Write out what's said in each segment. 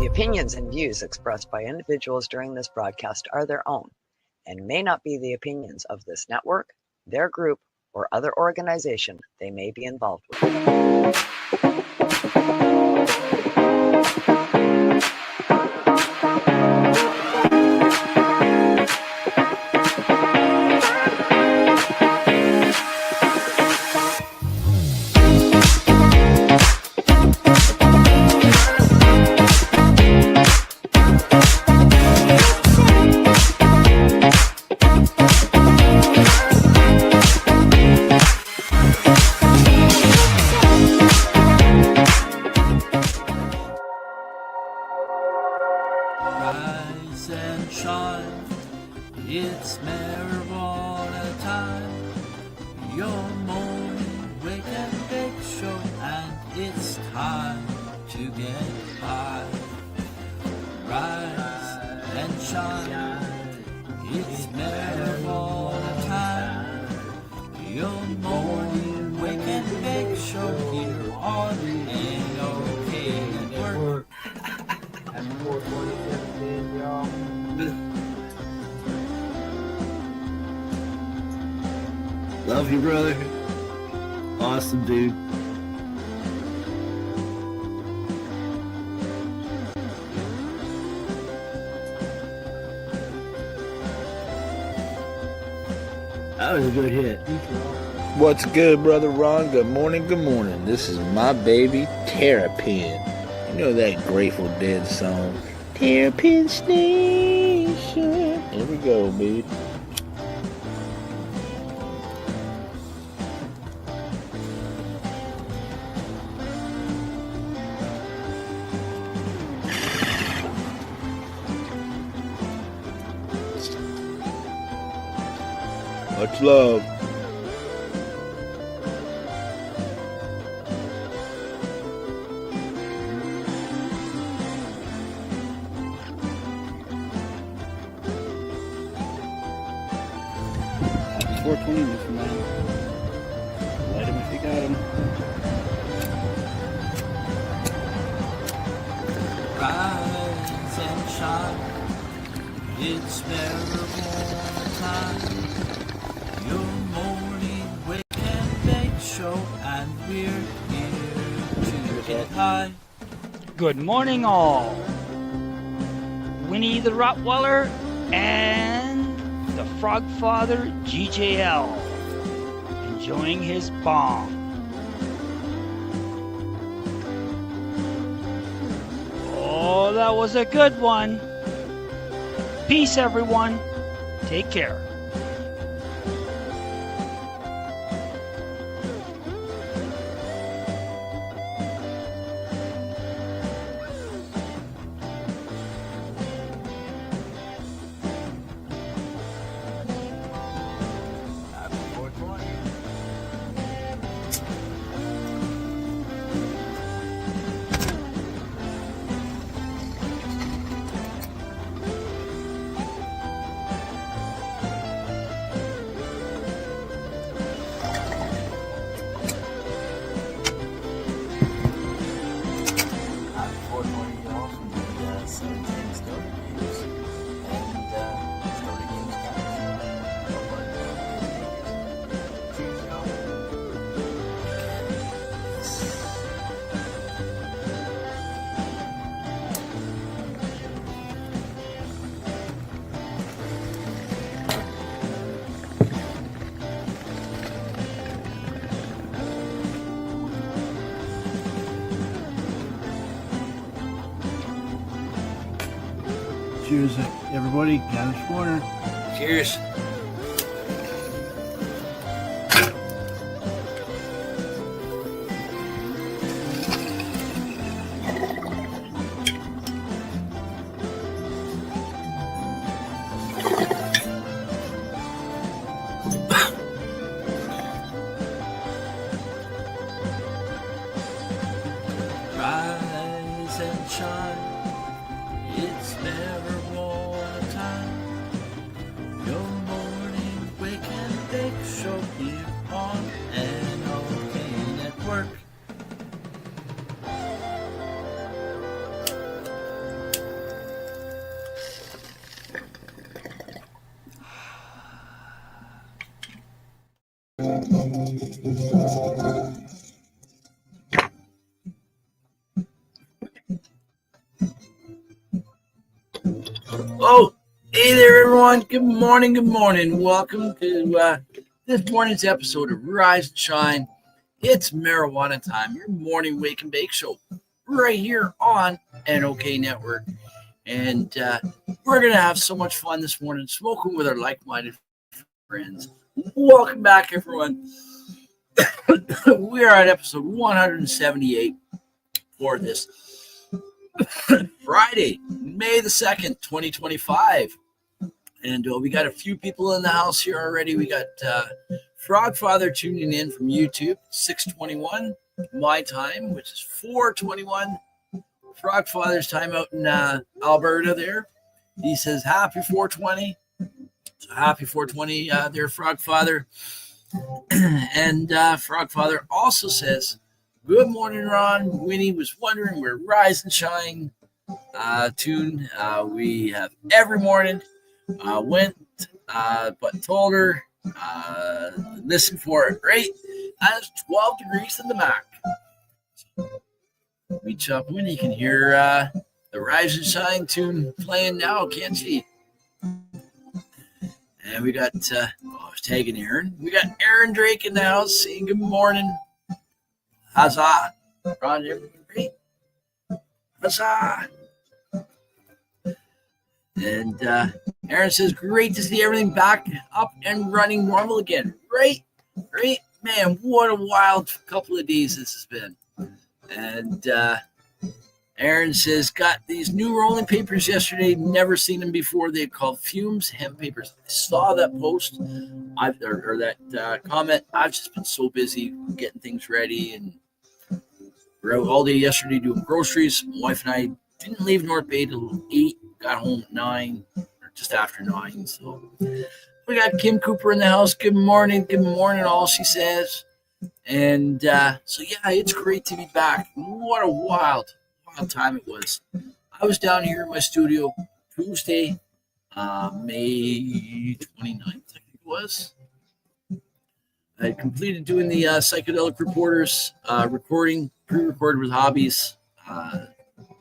The opinions and views expressed by individuals during this broadcast are their own and may not be the opinions of this network, their group, or other organization they may be involved with. Rise and shine, it's marijuana time. Your morning wake and bake show, and it's time to get high. Rise and shine, it's marijuana time. Your morning wake and bake show here on NOK Network. Happy 4/27, y'all. Love you, brother. Awesome, dude. That was a good hit. What's good, Brother Ron? Good morning, good morning. This is my baby, Terrapin. You know that Grateful Dead song, Terrapin Station. Here we go, baby. Much love. Happy 420, Mr. Man. Light him if you got him. Rise and shine, it's marijuana time. Your morning wake and bake show, and we're here to get high. Good morning, all. Winnie the Rottweiler and the Frog Father GJL enjoying his bong. Oh, that was a good one. Peace, everyone. Take care. Happy 420. Happy 420, y'all, from the 17 Story Games. And Story Games guys. Cheers, y'all. Cheers, everybody. Gather water. Cheers. Rise and shine, it's marijuana time. Your morning wake and bake show here on NOK Network. Oh, hey there, everyone. Good morning. Good morning. Welcome to this morning's episode of Rise and Shine. It's marijuana time, your morning wake and bake show, right here on NOK Network. And we're going to have so much fun this morning, smoking with our like-minded friends. Welcome back, everyone. We are at episode 178 for this Friday, May the 2nd, 2025. And we got a few people in the house here already. We got Frogfather tuning in from YouTube, 6:21 my time, which is 4:21 Frogfather's time out in Alberta there. He says happy 420. So happy 420 there, Frogfather. And Frogfather also says, good morning, Ron. Winnie was wondering where Rise and Shine tune we have every morning. Went, but told her, listen for it, right? That's 12 degrees in the Mac. Reach up when you can hear the Rise and Shine tune playing now, can't she? And we got, I was tagging Aaron. We got Aaron Drake in the house saying good morning. Huzzah. Ron, everything great? Huzzah. And Aaron says, great to see everything back up and running normal again. Right? Man, what a wild couple of days this has been. And Aaron says, got these new rolling papers yesterday. Never seen them before. They're called Fumes Hemp Papers. I saw that post or that comment. I've just been so busy getting things ready. And we're out all day yesterday doing groceries. My wife and I didn't leave North Bay till 8. Got home at 9, or just after 9. So we got Kim Cooper in the house. Good morning, all, she says. And so, yeah, it's great to be back. What a wild time it was. I was down here in my studio Tuesday, May 29th, I think it was. I completed doing the Psychedelic Reporters recording, pre-recorded with Hobbies.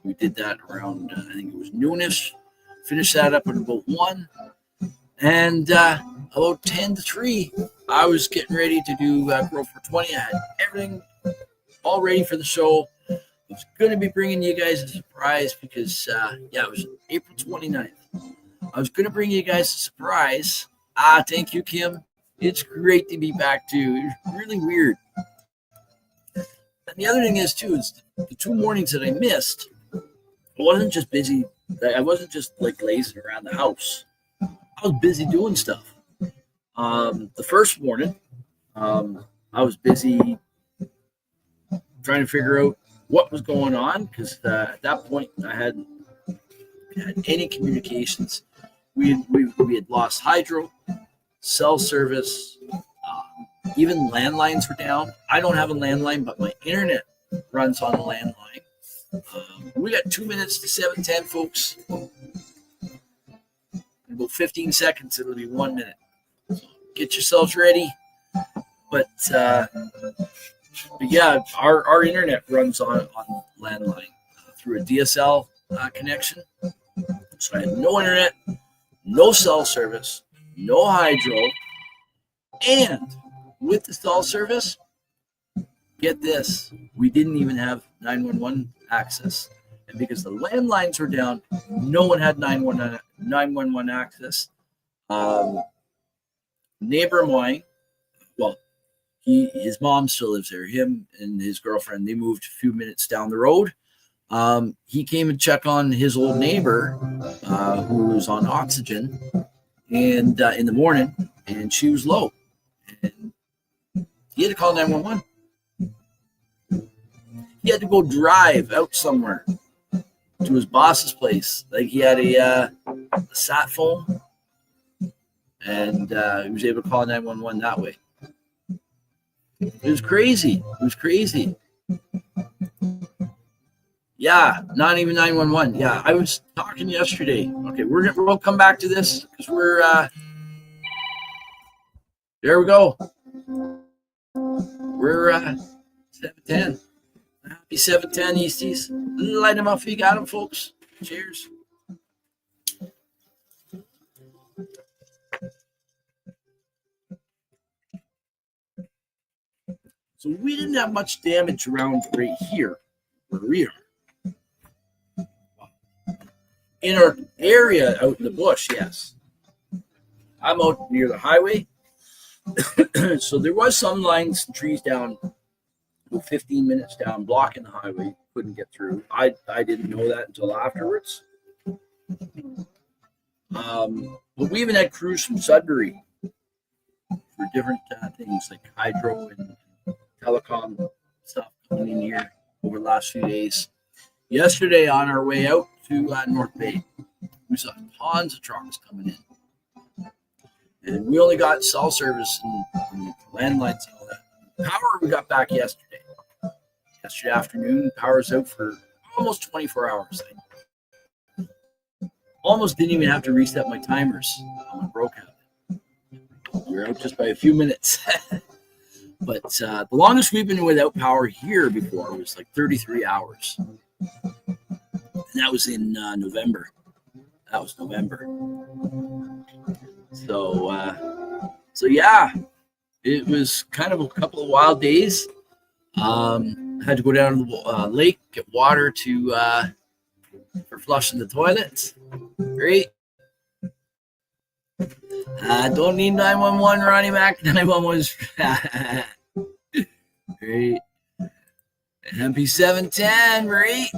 We did that around, I think it was noonish. Finished that up at about 1. And about 10 to 3, I was getting ready to do Grow for 20. I had everything all ready for the show. I was going to be bringing you guys a surprise because, it was April 29th. I was going to bring you guys a surprise. Thank you, Kim. It's great to be back, too. It's really weird. And the other thing is, too, is the 2 mornings that I missed, I wasn't just busy. I wasn't just like lazing around the house. I was busy doing stuff. The first morning, I was busy trying to figure out what was going on because at that point I hadn't had any communications. We had lost hydro, cell service, even landlines were down. I don't have a landline, but my internet runs on a landline. We got 2 minutes to 7:10, folks. In about 15 seconds, it'll be 1 minute. So get yourselves ready. But yeah, our internet runs on landline through a DSL connection. So I had no internet, no cell service, no hydro, and with the cell service, get this, we didn't even have 911 access. And because the landlines were down, no one had 911 access. Neighbor of mine, well, his mom still lives there. Him and his girlfriend, they moved a few minutes down the road. He came and checked on his old neighbor who was on oxygen and in the morning, and she was low. And he had to call 911. He had to go drive out somewhere to his boss's place. Like he had a sat phone, and he was able to call 911 that way. It was crazy. Yeah, not even 911. Yeah, I was talking yesterday. Okay, we'll come back to this because we're there we go. We're 710. Happy 710, Easties. Light them up if you got them, folks. Cheers. So we didn't have much damage around right here where we are. In our area out in the bush, yes. I'm out near the highway. So there was some lines and trees down, 15 minutes down, blocking the highway. Couldn't get through. I didn't know that until afterwards. But we even had crews from Sudbury for different things like hydro and telecom stuff coming in here over the last few days. Yesterday on our way out to North Bay, we saw tons of trucks coming in. And we only got cell service and landlines and all that. Power we got back yesterday. Yesterday afternoon, power's out for almost 24 hours. I almost didn't even have to reset my timers on my Bro cabinet. We were out just by a few minutes. But the longest we've been without power here before was like 33 hours. And that was in November. That was November. So yeah, it was kind of a couple of wild days. Had to go down to the lake, get water for flushing the toilets. Great. Don't need 911, Ronnie Mac. 911 was great. Happy 710, right?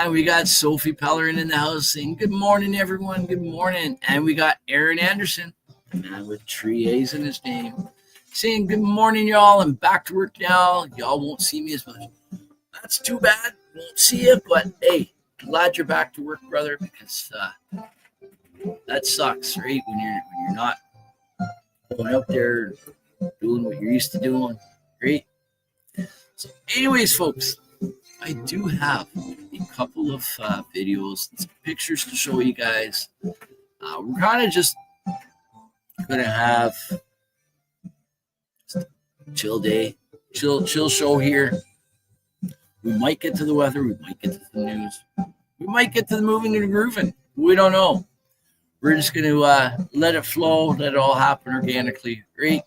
We got Sophie Pellerin in the house saying, good morning, everyone. Good morning. And we got Aaron Anderson, the man with 3 A's in his name, saying, good morning, y'all. I'm back to work now. Y'all won't see me as much. That's too bad. Won't see you, but hey, glad you're back to work, brother, because that sucks, right? When you're not going out there doing what you're used to doing. Great. So anyways, folks, I do have a couple of videos and some pictures to show you guys. We're kind of just going to have just a chill day, chill show here. We might get to the weather. We might get to the news. We might get to the moving and grooving. We don't know. We're just going to let it flow, let it all happen organically. Great.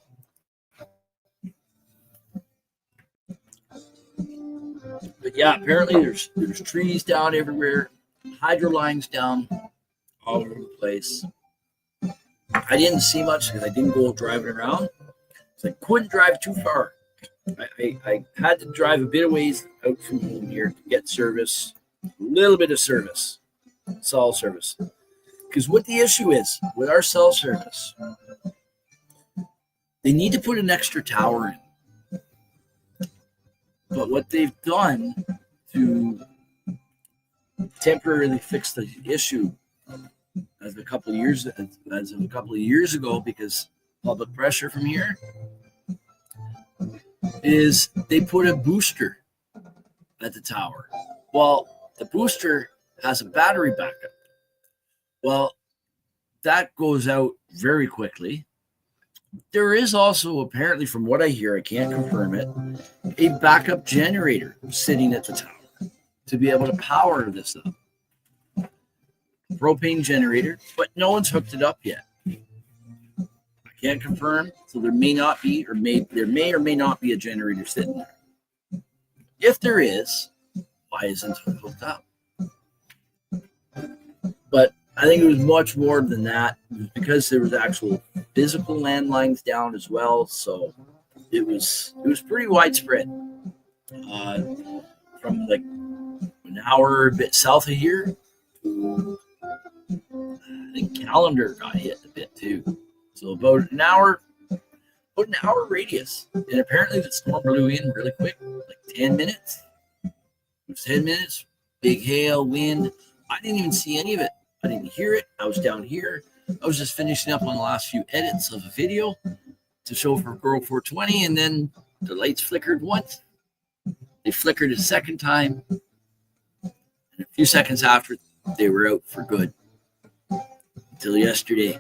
But yeah, apparently there's trees down everywhere, hydro lines down all over the place. I didn't see much because I didn't go driving around. So I couldn't drive too far. I had to drive a bit of ways out from home here to get service, a little bit of service, cell service. Because what the issue is with our cell service, they need to put an extra tower in. But what they've done to temporarily fix the issue as of a couple of years ago, because public pressure from here, is they put a booster at the tower. Well, the booster has a battery backup. Well, that goes out very quickly. There is also, apparently, from what I hear, I can't confirm it, a backup generator sitting at the tower to be able to power this up. Propane generator, but no one's hooked it up yet. I can't confirm, so there may not be, there may or may not be a generator sitting there. If there is, why isn't it hooked up? But I think it was much more than that. It was because there was actual physical landlines down as well, so it was pretty widespread. From like an hour a bit south of here to I think Calendar got hit a bit too. So about an hour radius, and apparently the storm blew in really quick, like 10 minutes. It was 10 minutes. Big hail, wind. I didn't even see any of it. I didn't hear it. I was down here. I was just finishing up on the last few edits of a video to show for Girl 420, and then the lights flickered once. They flickered a second time, and a few seconds after, they were out for good. Until yesterday.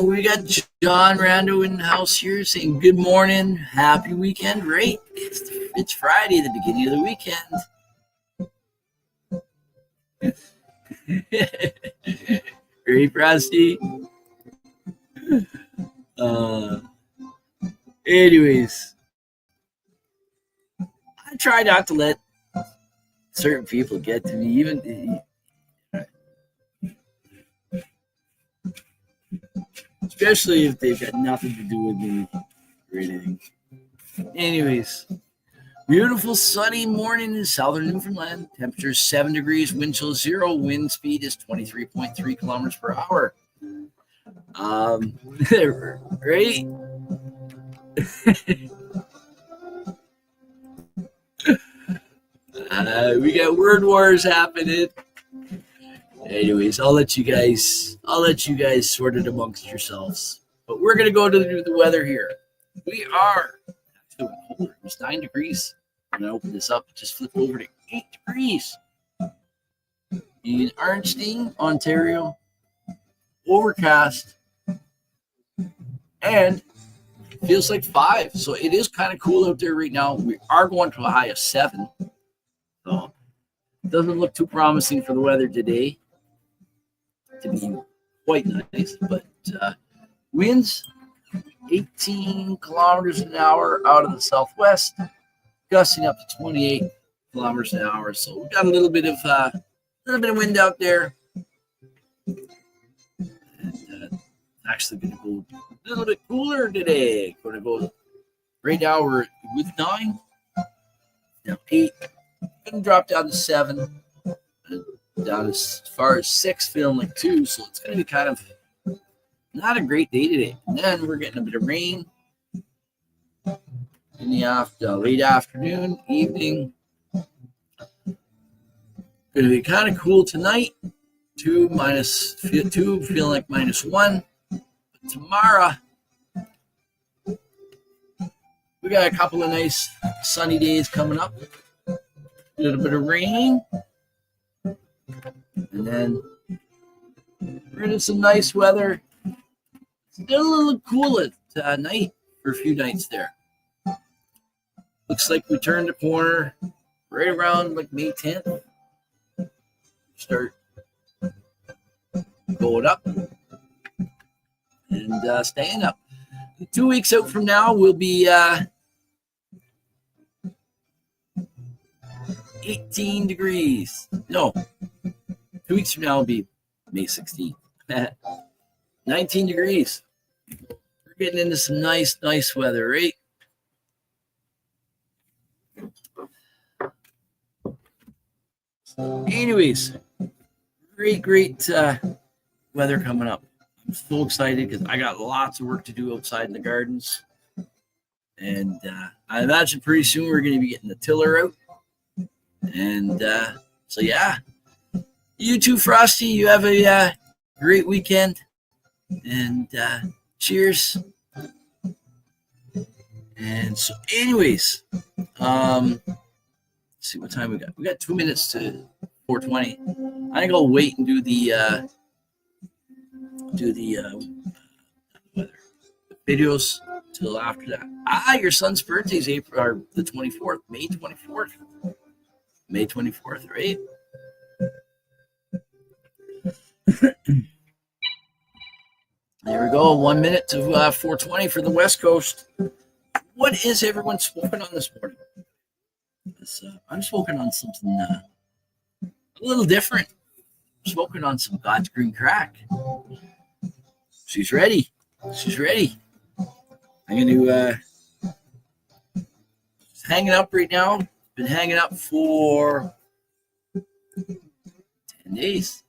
We got John Rando in the house here saying good morning, happy weekend, right? It's Friday, the beginning of the weekend. Right, Frosty? Anyways, I try not to let certain people get to me, even especially if they've got nothing to do with me or anything. Anyways, beautiful sunny morning in southern Newfoundland. Temperature 7 degrees, wind chill 0, wind speed is 23.3 kilometers per hour. Right? We got word wars happening. Anyways, I'll let you guys sort it amongst yourselves. But we're gonna go to the weather here. We are actually colder. It's 9 degrees. I'm gonna open this up. Just flip over to 8 degrees in Arnstein, Ontario. Overcast and feels like 5. So it is kind of cool out there right now. We are going to a high of 7. So it doesn't look too promising for the weather today to be quite nice, but winds 18 kilometers an hour out of the southwest, gusting up to 28 kilometers an hour. So we got a little bit of wind out there. And actually going to go a little bit cooler today. Going to go right now. We're with 9, now 8. Going to drop down to 7, down as far as 6, feeling like 2. So it's going to be kind of not a great day today. And then we're getting a bit of rain in the late afternoon, evening. Going to be kind of cool tonight. 2, feeling like -1. But tomorrow, we got a couple of nice sunny days coming up. A little bit of rain. And then we're into some nice weather. Still a little cool at night for a few nights there. Looks like we turned the corner right around like May 10th. Start going up and staying up. 2 weeks out from now, we'll be 18 degrees. No, 2 weeks from now will be May 16th. 19 degrees. We're getting into some nice weather, right? Anyways, great weather coming up. I'm so excited because I got lots of work to do outside in the gardens. And I imagine pretty soon we're going to be getting the tiller out. And so, yeah. You too, Frosty. You have a great weekend. And cheers. And so, anyways, let's see what time we got. We got 2 minutes to 4:20. I think I'll wait and do the videos till after that. Your son's birthday is April or the 24th, May 24th. May 24th, right? There we go. 1 minute to 4:20 for the West Coast. What is everyone smoking on this morning? I'm smoking on something a little different. I'm smoking on some God's green crack. She's ready. She's ready. I'm going to hanging up right now. Been hanging up for 10 days.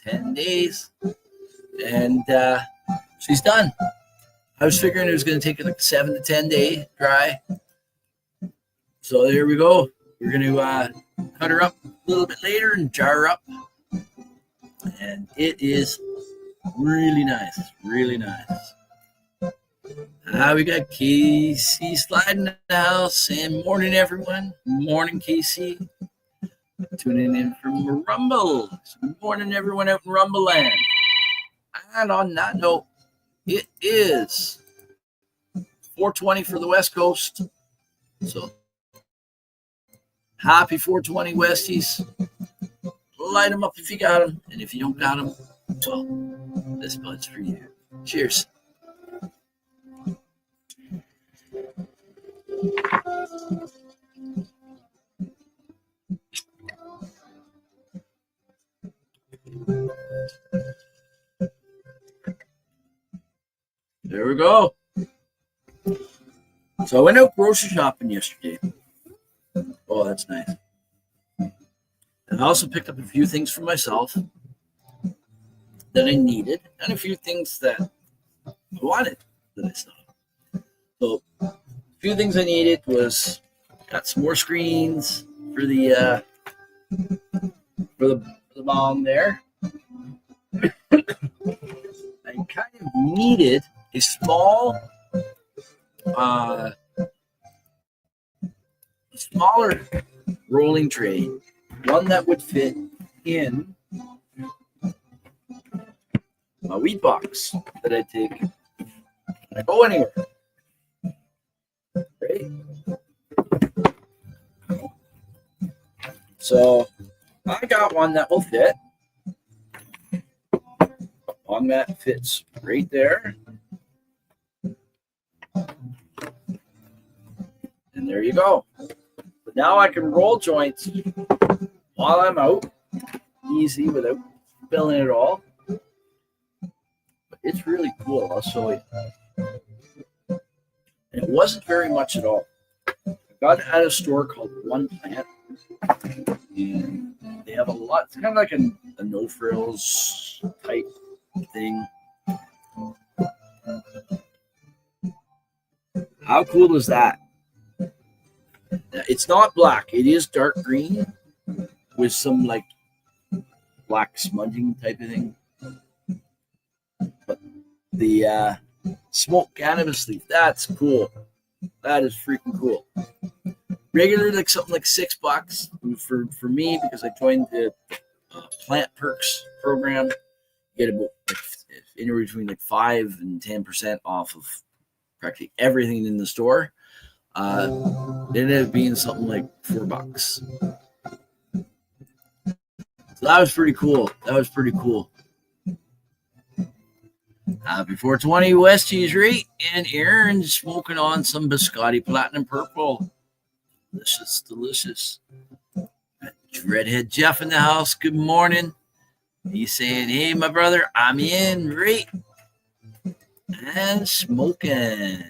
10 days. And she's done. I was figuring it was going to take like a 7 to 10 day dry. So there we go. We're going to cut her up a little bit later and jar her up. And it is really nice. Really nice. We got Casey sliding in the house saying morning, everyone. Morning, Casey. Tuning in from Rumble. Good morning, everyone out in Rumble land. And on that note, it is 420 for the West Coast. So happy 420 Westies. Light them up if you got them. And if you don't got them, well, this bud's for you. Cheers. There we go. So I went out grocery shopping yesterday. Oh, that's nice. And I also picked up a few things for myself that I needed and a few things that I wanted that I saw. So a few things I needed was got some more screens for the mom there. I kind of needed a smaller rolling tray, one that would fit in a weed box that I take when I go anywhere. Right? So I got one that will fit. One that fits right there. And there you go. But now I can roll joints while I'm out, easy without spilling it all. But it's really cool. I'll show you. And it wasn't very much at all. I got it at a store called One Plant. And they have a lot. It's kind of like a no frills type thing. How cool is that? It's not black. It is dark green with some like black smudging type of thing. But the smoked cannabis leaf, that's cool. That is freaking cool. Regular like something like $6 for me because I joined the Plant Perks program. You get about anywhere between like 5 and 10% off of practically everything in the store. It ended up being something like $4. So that was pretty cool. Happy 420 Westies, right? And Aaron smoking on some Biscotti Platinum Purple. Delicious. Redhead Jeff in the house. Good morning. He's saying, hey, my brother, I'm in, right? And smoking.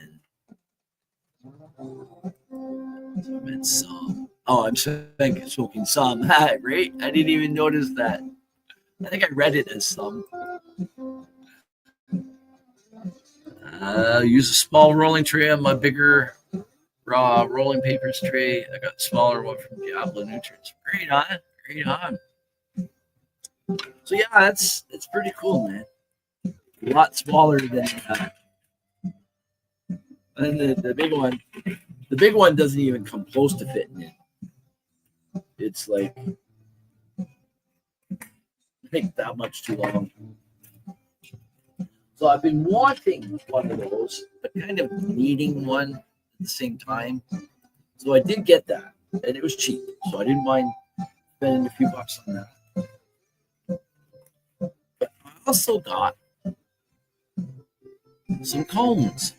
Some. Oh, I'm smoking some, right? I didn't even notice that. I think I read it as some. Use a small rolling tray on my bigger raw rolling papers tray. I got a smaller one from Diablo Nutrients. Great on. So yeah, it's pretty cool, man. A lot smaller than the big one. The big one doesn't even come close to fitting in. It's like I think that much too long. So I've been wanting one of those, but kind of needing one at the same time. So I did get that, and it was cheap, so I didn't mind spending a few bucks on that. But I also got some cones,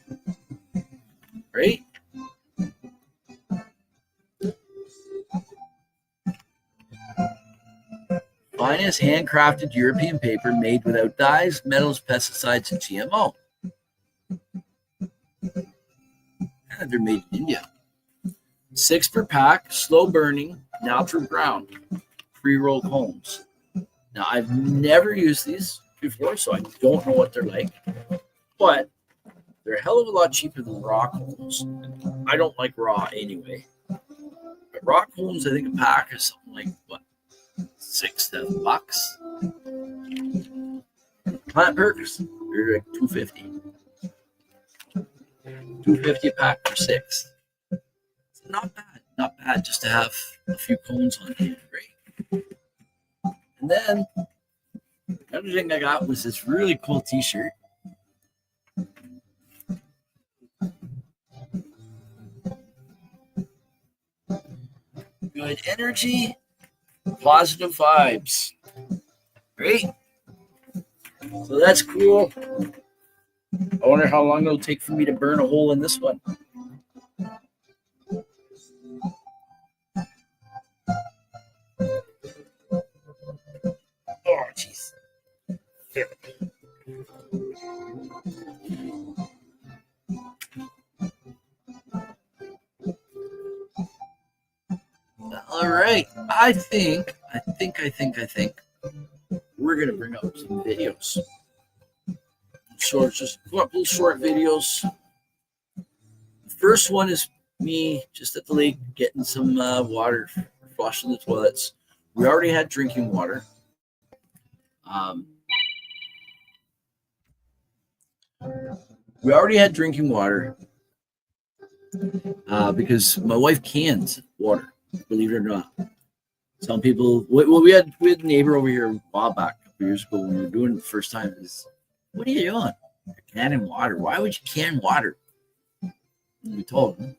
right? Finest handcrafted European paper made without dyes, metals, pesticides, and GMO. And they're made in India. 6 per pack, slow burning, natural ground, pre-roll cones. Now, I've never used these before, so I don't know what they're like, but they're a hell of a lot cheaper than raw cones. I don't like raw anyway. But raw cones, I think a pack is something like, what, $6-7. Plant Perks, they're like $2.50. $2.50 a pack for 6. It's not bad just to have a few cones on hand, right? And then Other thing I got was this really cool T-shirt. Good energy, positive vibes. Great. So that's cool. I wonder how long it'll take for me to burn a hole in this one. Oh, jeez. All right. I think we're gonna bring up some videos. Short, just a couple short videos. The first one is me just at the lake getting some water, flushing the toilets. We already had drinking water. Because my wife cans water, believe it or not. Some people, well, we had a neighbor over here a while back, a couple years ago when we were doing it the first time. Is, what are you doing? You're canning water. Why would you can water? And we told him.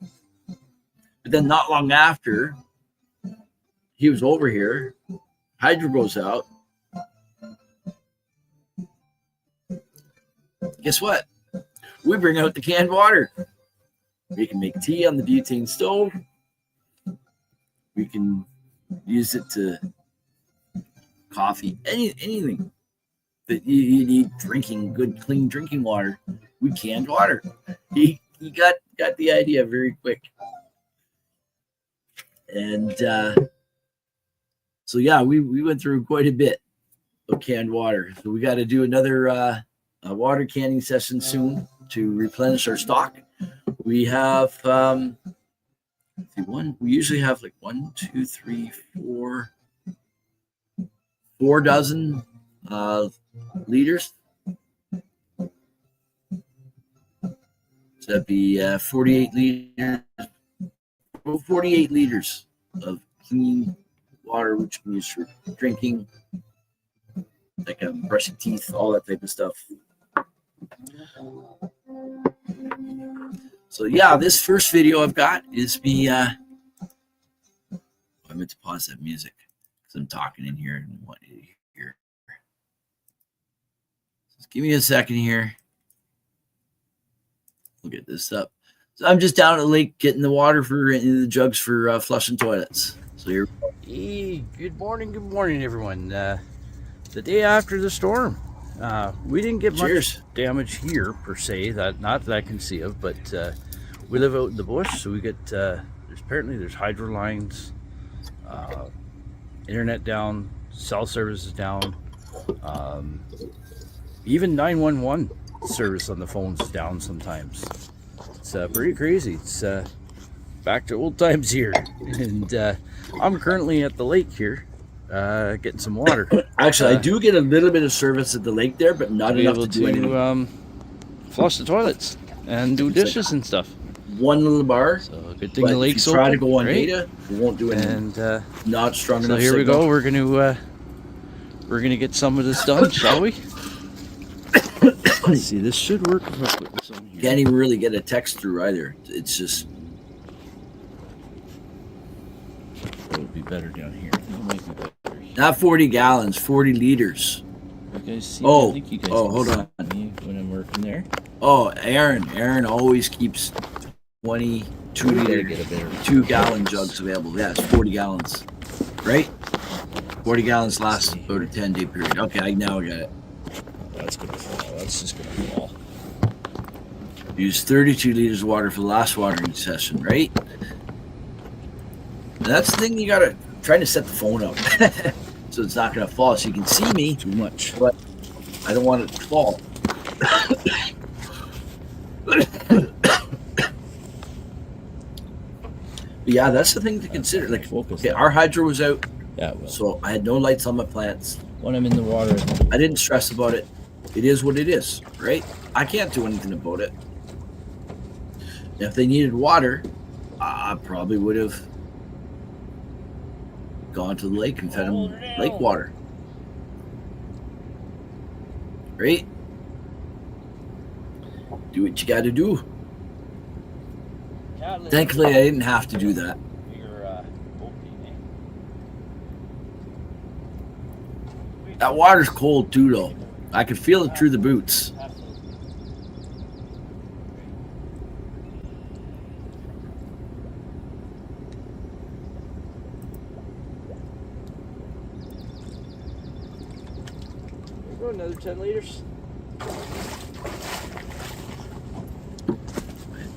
But then not long after he was over here, hydro goes out. Guess what? We bring out the canned water. We can make tea on the butane stove. We can use it to coffee, anything that you need drinking, good, clean drinking water. We canned water. He got the idea very quick. And so, yeah, we went through quite a bit of canned water. So we got to do another water canning session soon to replenish our stock. We have we usually have like 4 dozen liters. So that'd be 48 liters of clean water, which can use for drinking, like brushing teeth, all that type of stuff. So yeah, this first video I've got is me. I meant to pause that music because I'm talking in here and want you to hear. Just give me a second here. We'll get this up. So I'm just down at the lake getting the water in the jugs for flushing toilets. So here. Hey, good morning, everyone. The day after the storm, we didn't get much damage here per se, not that I can see of, but we live out in the bush, so we get there's hydro lines, internet down, cell service is down, even 911 service on the phones is down sometimes. It's pretty crazy. It's back to old times here, and I'm currently at the lake here getting some water. Actually, I do get a little bit of service at the lake there, but not enough to do anything. Flush the toilets and do dishes and stuff. One little bar. So good thing the lake's open. Try to go on data, we won't do anything. And not strong enough. So here signal. We go. We're gonna get some of this done, shall we? Let's see. This should work if I put this on here. Can't even really get a text through either. It's just. It would be better down here. It might be better here. Not 40 gallons, 40 liters. You guys see? Oh, I think you guys hold on. Me when I'm working there. Oh, Aaron always keeps 22 liter, 2 gallon jugs available. Yeah, it's 40 gallons, right? 40 gallons lasts about a 10-day period. Okay, now I got it. That's gonna fall. That's just gonna fall. Use 32 liters of water for the last watering session, right? And that's the thing, you gotta try to set the phone up so it's not gonna fall, so you can see me Too much. but I don't want it to fall. But yeah, that's the thing to consider. Like, okay, our hydro was out, Yeah, well, so I had no lights on my plants. when I'm in the water, I didn't stress about it. It is what it is, right? I can't do anything about it. If they needed water, I probably would have gone to the lake and fed them lake water. right? Do what you got to do. Thankfully, I didn't have to do that. That water's cold too, though. I could feel it through the boots. There we go, another 10 liters.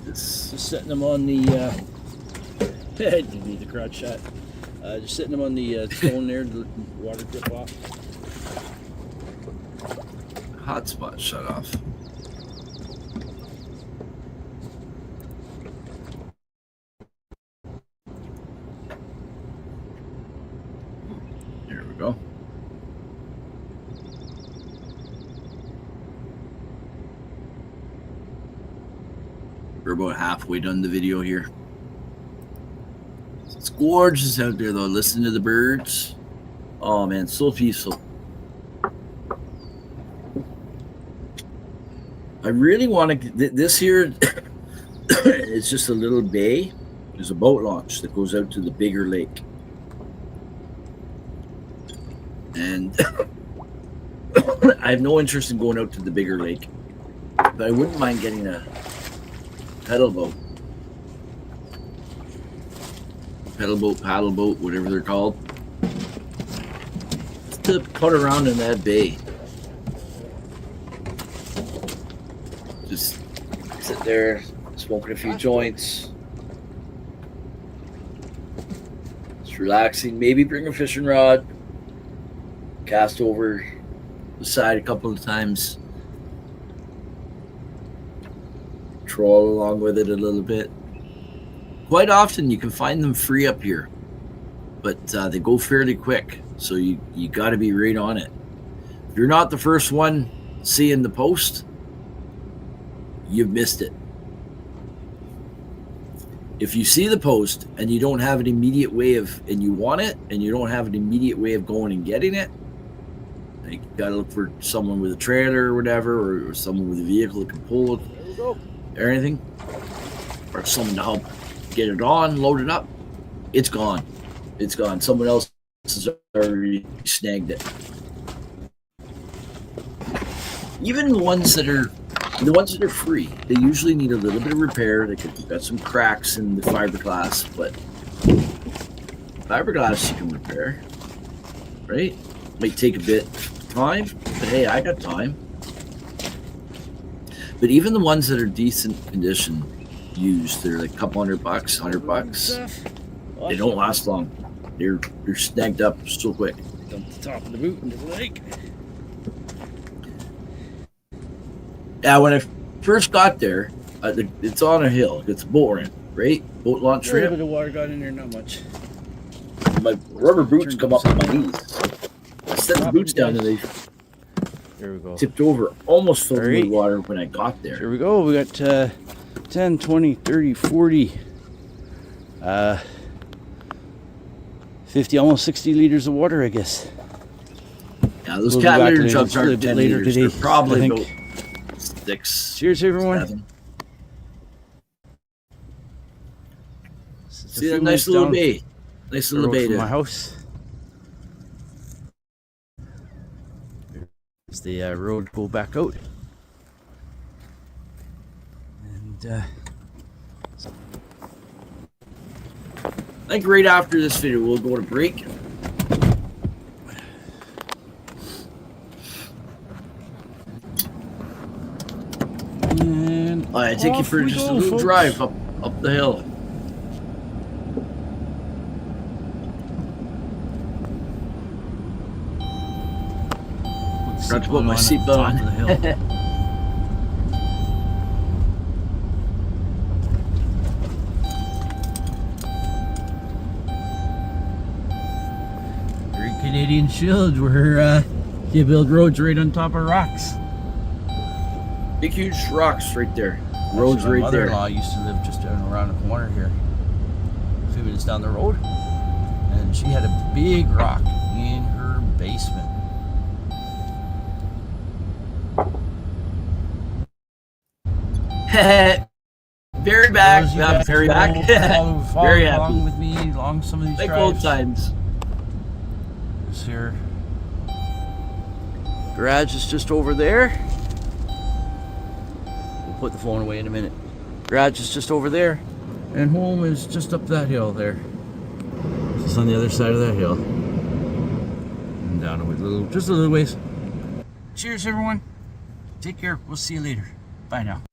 Just setting them on the didn't need the crotch shot. Just setting them on the stone there to let the water drip off. Hotspot shut off. There we go. We're about halfway done the video here. It's gorgeous out there though. Listen to the birds. Oh man, so peaceful. I really want to. This here is just a little bay. There's a boat launch that goes out to the bigger lake, and I have no interest in going out to the bigger lake, but I wouldn't mind getting a paddle boat, paddle boat, whatever they're called, just to put around in that bay. Just sit there, smoking a few joints. It's relaxing. Maybe bring a fishing rod. Cast over the side a couple of times. Troll along with it a little bit. Quite often you can find them free up here, but they go fairly quick. So you got to be right on it. If you're not the first one seeing the post, you've missed it. If you see the post and you don't have an immediate way of, and you want it, and you don't have an immediate way of going and getting it, like you gotta look for someone with a trailer or whatever, or someone with a vehicle that can pull it, or anything, or someone to help get it on, load it up. It's gone. It's gone. Someone else has already snagged it. Even the ones that are free, they usually need a little bit of repair. They've got some cracks in the fiberglass, but fiberglass you can repair, right? Might take a bit of time, but hey, I got time. But even the ones that are decent condition used, they're like a couple $100, $100. They don't last long. They're snagged up so quick. Dump the top of the boot into the lake. Yeah, when I first got there, it's on a hill. It's a boat ramp, right? Boat launch A little ramp. bit of water got in there, not much. My rubber boots come up to my knees. I set the boots down and they There we go. tipped over, almost filled Alright. with water when I got there. Here we go. We got 10, 20, 30, 40, 50, almost 60 liters of water, I guess. Yeah, those We'll be cat back litter later- jugs a little aren't bit 10 later liters. today, They're probably I think. about 6. Cheers, everyone. 7. It's a See few that nice minutes little down bay? Nice the little road bay from my there. house. There's the road go back out. And I think right after this video, we'll go to break. and I take you off for we just a go, little folks. drive up the hill. Forgot to put my seatbelt on. Top of the hill. Great Canadian Shield, where you build roads right on top of rocks. Big, huge rocks right there. Roads Actually, my right there. mother-in-law used to live just down around the corner here, a few minutes down the road, and she had a big rock in her basement. Very back. Those of you guys Very who back. follow Very along happy. with me along some of these Like drives. old times. This here garage is just over there. We'll put the phone away in a minute. Garage is just over there, and home is just up that hill there. Just on the other side of that hill. And down just a little ways. Cheers, everyone. Take care. We'll see you later. Bye now.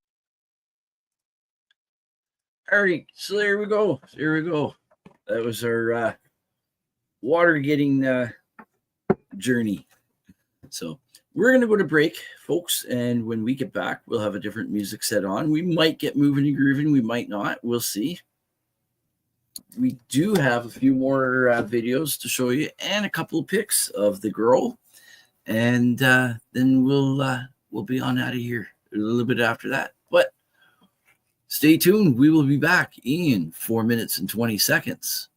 All right, so there we go. That was our water getting journey. So we're going to go to break, folks. And when we get back, we'll have a different music set on. We might get moving and grooving. We might not. We'll see. We do have a few more videos to show you and a couple of pics of the girl. And then we'll be on out of here a little bit after that. But stay tuned. We will be back in 4 minutes and 20 seconds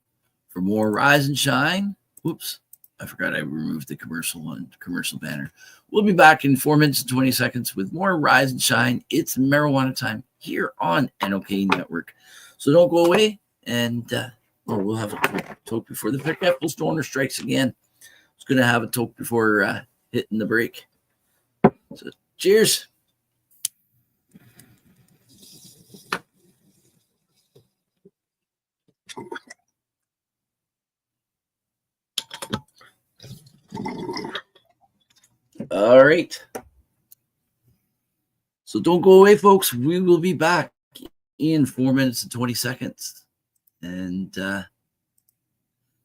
for more Rise and Shine. Whoops. I forgot I removed the commercial banner. We'll be back in 4 minutes and 20 seconds with more Rise and Shine. It's marijuana time here on NOK Network. So don't go away. And we'll have a toke before the pickup. Stoner strikes again. It's going to have a toke before hitting the break. So cheers. All right. So don't go away, folks. We will be back in 4 minutes and 20 seconds. And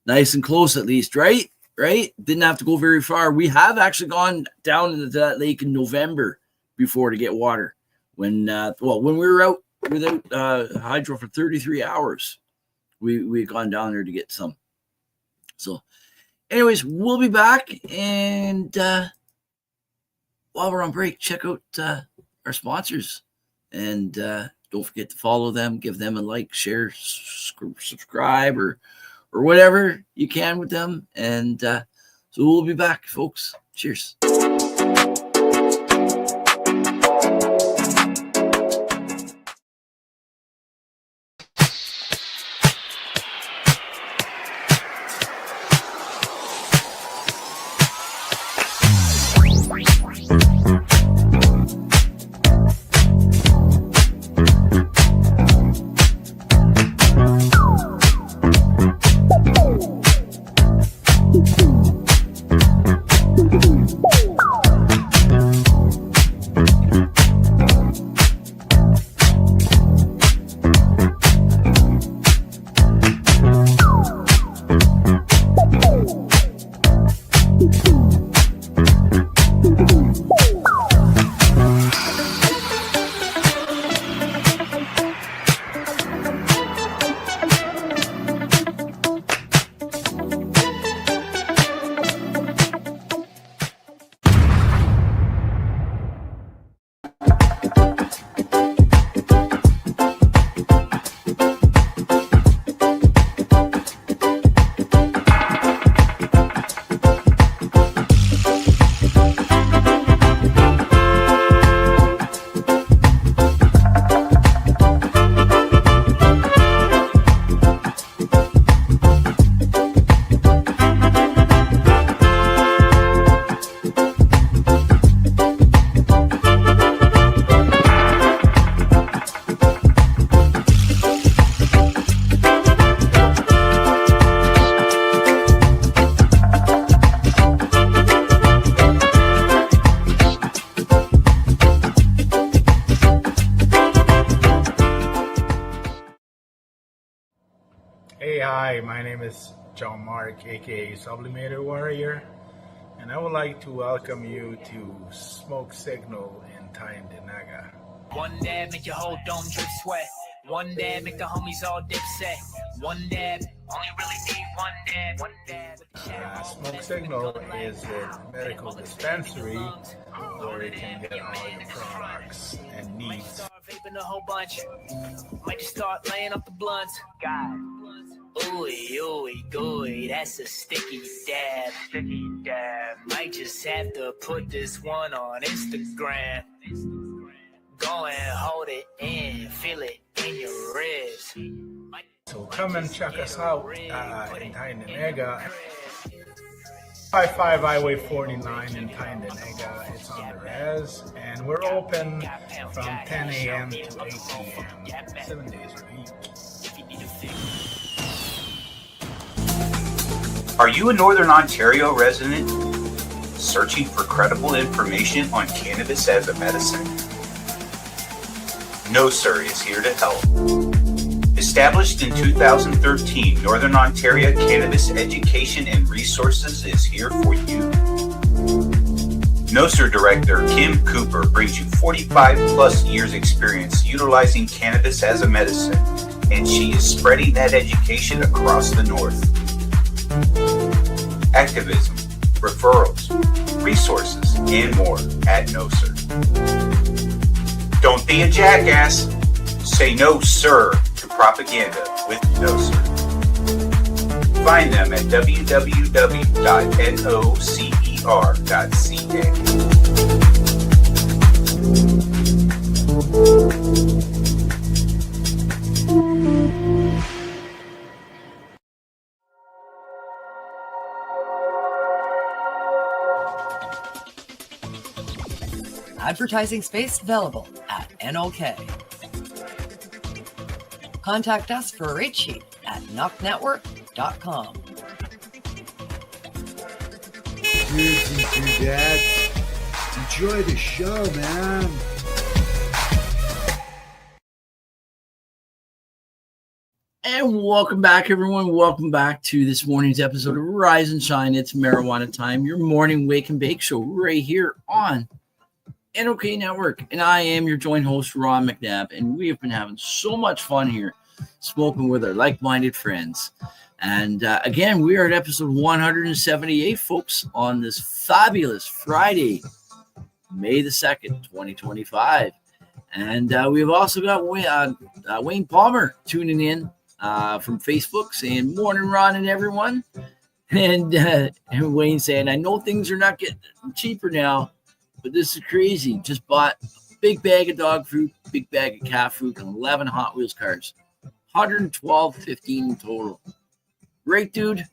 nice and close, at least, right? Didn't have to go very far. We have actually gone down into that lake in November before to get water. When we were out without hydro for 33 hours, we had gone down there to get some. So anyways, we'll be back. And while we're on break, check out our sponsors. And don't forget to follow them, give them a like, share, subscribe, or whatever you can with them. And so we'll be back, folks. Cheers. Hey, hi, my name is John Mark, aka Sublimator Warrior, and I would like to welcome you to Smoke Signal in Tyndinaga. One dab make your whole dome drip sweat. One dab make the homies all dip set. One dab, only really need one dab. One dab. Smoke Signal is a medical dispensary where you can get all your products and needs. Start vaping a whole bunch. Might just start laying up the blunts. God. Ooey, ooey, gooey, that's a sticky dab. Sticky dab. Might just have to put this one on Instagram. Go and hold it in, feel it in your ribs. So come and check us out in Tyndonega. 55 Highway 49 in Tyndonega. It's on the res, and we're open from 10 a.m. to 8 p.m. 7 days a week. Are you a Northern Ontario resident searching for credible information on cannabis as a medicine? No Sir is here to help. Established in 2013, Northern Ontario Cannabis Education and Resources is here for you. No Sir Director Kim Cooper brings you 45 plus years experience utilizing cannabis as a medicine, and she is spreading that education across the North. Activism, referrals, resources, and more at No Sir. Don't be a jackass. Say no, sir, to propaganda with No Sir. Find them at www.nocer.ca. Advertising space available at NOK. Contact us for a rate sheet at NOKNetwork.com. Dudes and dudettes, enjoy the show, man. And welcome back, everyone. Welcome back to this morning's episode of Rise and Shine. It's Marijuana Time, your morning wake and bake show right here on NOK Network. And I am your joint host, Ron McNabb. And we have been having so much fun here smoking with our like-minded friends. And again, we are at episode 178, folks, on this fabulous Friday, May the 2nd, 2025. And we've also got Wayne Palmer tuning in from Facebook saying, "Morning, Ron and everyone." And Wayne saying, "I know things are not getting cheaper now, but this is crazy. Just bought a big bag of dog food, big bag of cat food, and 11 Hot Wheels cars. $112.15 in total." Great, dude.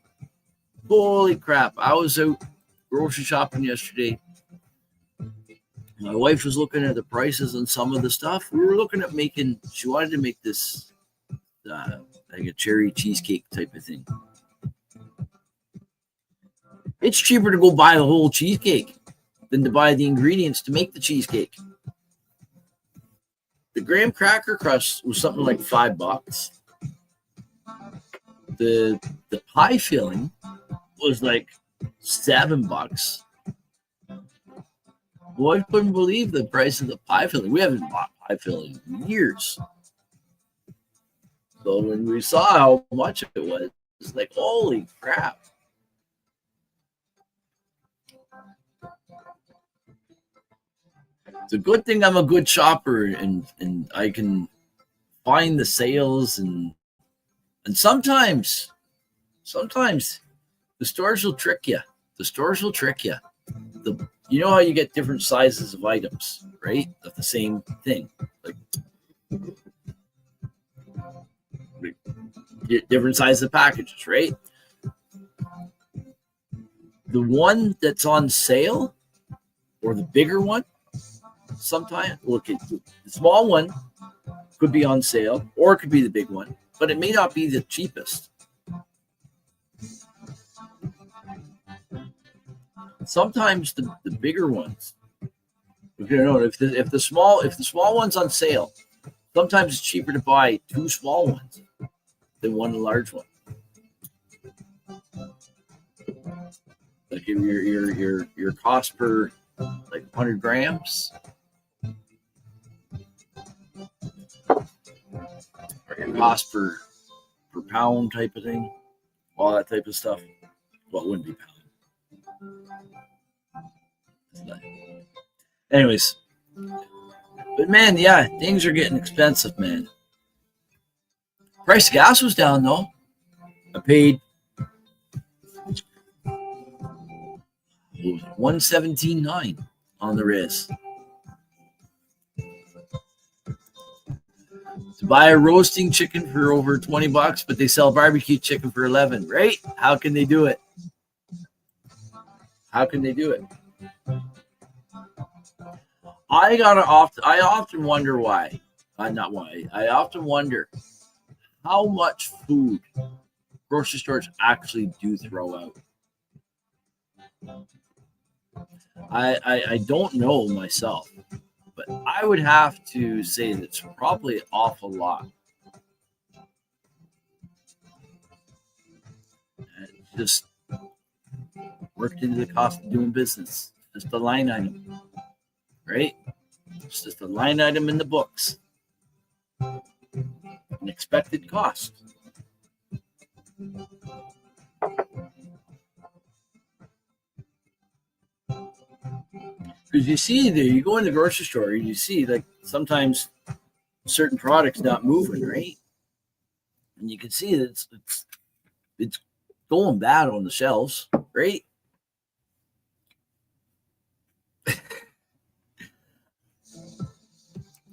Holy crap. I was out grocery shopping yesterday. My wife was looking at the prices on some of the stuff. We were looking at she wanted to make this like a cherry cheesecake type of thing. It's cheaper to go buy the whole cheesecake than to buy the ingredients to make the cheesecake. The graham cracker crust was something like $5. The pie filling was like $7. Well, I couldn't believe the price of the pie filling. We haven't bought pie filling in years. So when we saw how much it was, it's like, holy crap. It's a good thing I'm a good shopper and I can find the sales and sometimes the stores will trick you. You know how you get different sizes of items, right? Of the same thing. Like different sizes of packages, right? The one that's on sale or the bigger one, sometimes look at the small one could be on sale or it could be the big one, but it may not be the cheapest. Sometimes the bigger ones, if the small one's on sale, sometimes it's cheaper to buy two small ones than one large one. Like your cost per like 100 grams, or your cost per pound type of thing, all that type of stuff. Well, it wouldn't be pound. Anyways, but man, yeah, things are getting expensive, man. Price of gas was down though. I paid $117.9 on the res. to buy a roasting chicken for over $20, but they sell barbecue chicken for 11, right? How can they do it? How can they do it? I often wonder why. Not why. I often wonder how much food grocery stores actually do throw out. I don't know myself, but I would have to say that it's probably an awful lot. And it's just worked into the cost of doing business. Just a line item, right? It's just a line item in the books. An expected cost. Because you see there, you go in the grocery store and you see like sometimes certain products not moving, right? And you can see that it's going bad on the shelves, right?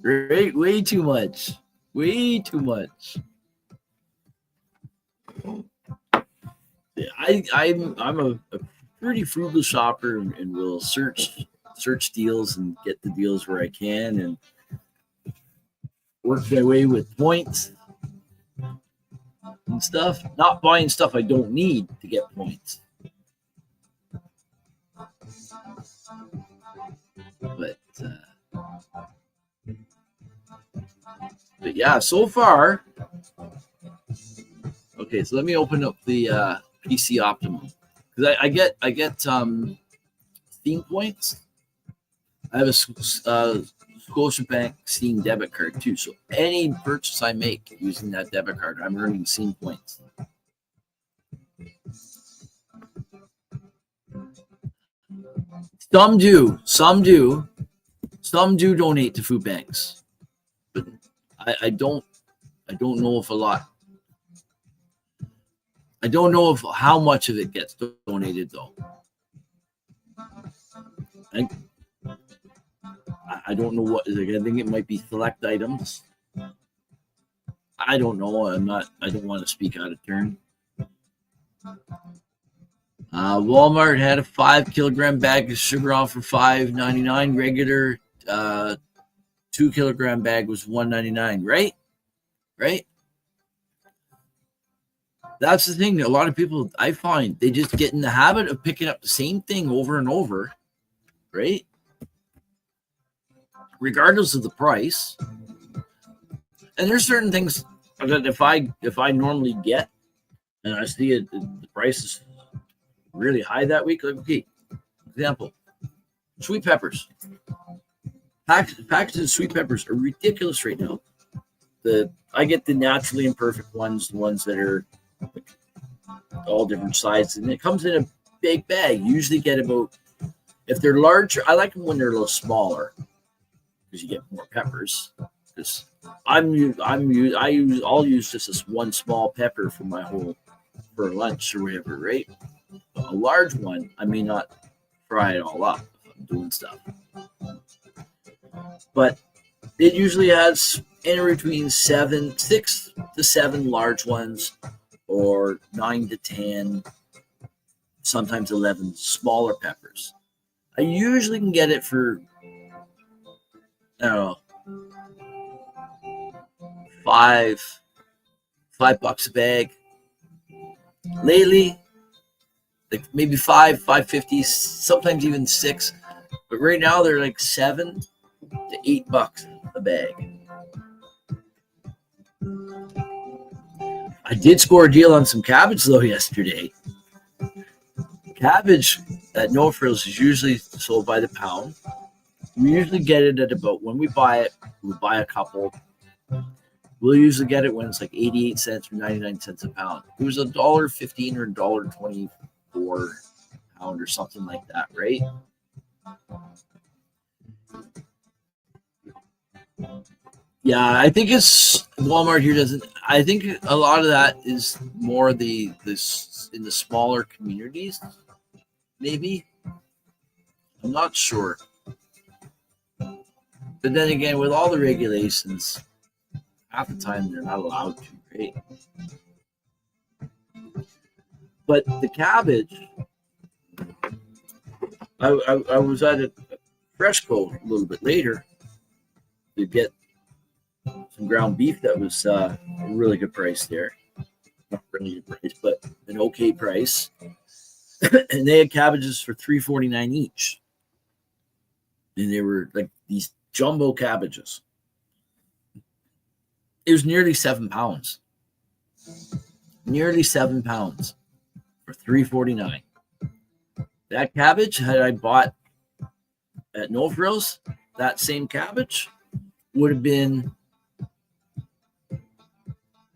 Right? Way too much. Way too much. I'm a pretty frugal shopper and will search deals and get the deals where I can and work my way with points and stuff. Not buying stuff I don't need to get points. But yeah, so far. Okay, so let me open up the PC Optimum because I get Steam points. I have a Scotiabank Steam debit card too, so any purchase I make using that debit card, I'm earning Steam points. Some do donate to food banks, but I don't know if a lot. I don't know if how much of it gets donated though. I don't know what. Like, I think it might be select items. I don't know. I don't want to speak out of turn. Walmart had a 5 kilogram bag of sugar on for $5.99. Regular 2 kilogram bag was $1.99. Right. That's the thing that a lot of people, I find, they just get in the habit of picking up the same thing over and over, right? Regardless of the price. And there's certain things that if I normally get and I see the price is really high that week, like, okay, example, sweet peppers. Packages of sweet peppers are ridiculous right now. I get the naturally imperfect ones, the ones that are all different sizes, and it comes in a big bag. You usually get about, if they're larger, I like them when they're a little smaller because you get more peppers. Because I'll use just this one small pepper for lunch or whatever, right? But a large one, I may not fry it all up if I'm doing stuff. But it usually has anywhere between 6 to 7 large ones, or 9 to 10, sometimes 11 smaller peppers. I usually can get it for, I don't know, $5 a bag. Lately, like maybe $5.50, sometimes even $6. But right now they're like $7 to $8 a bag. I did score a deal on some cabbage though yesterday. Cabbage at No Frills is usually sold by the pound. We usually get it at about, when we buy it, we buy a couple. We'll usually get it when it's like 88 cents or 99 cents a pound. It was $1.15 or $1.24 a pound or something like that, right? Yeah, I think it's Walmart here doesn't. I think a lot of that is more the in the smaller communities. Maybe I'm not sure. But then again, with all the regulations, half the time they're not allowed to, right? But the cabbage, I was at a Fresco a little bit later to get some ground beef that was a really good price there. Not really good price, but an okay price. And they had cabbages for $3.49 each. And they were like these jumbo cabbages. It was nearly 7 pounds. Nearly 7 pounds for $3.49. That cabbage, had I bought at No Frills, that same cabbage would have been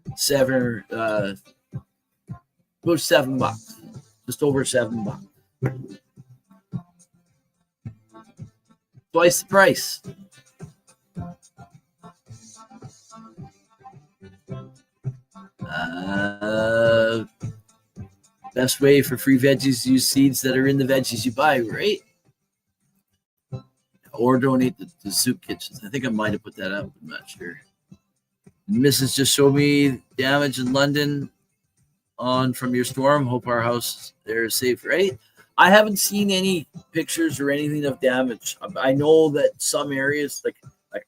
about $7, just over $7. Twice the price. Best way for free veggies, use seeds that are in the veggies you buy, right? Or donate the soup kitchens. I think I might have put that up. I'm not sure. Mrs. just showed me damage in London from your storm. Hope our house there is safe, right? I haven't seen any pictures or anything of damage. I know that some areas, like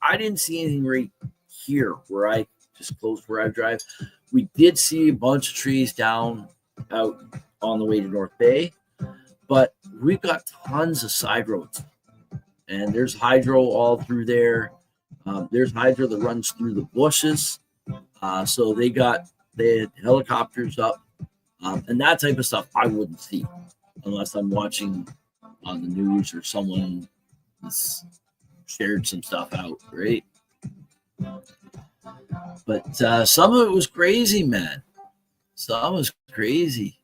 I didn't see anything right here where I just close where I drive. We did see a bunch of trees down out on the way to North Bay, but we've got tons of side roads, and there's hydro all through there. There's hydro that runs through the bushes, so they had helicopters up, and that type of stuff I wouldn't see unless I'm watching on the news or someone has shared some stuff out, right? But some of it was crazy, man. Some was crazy.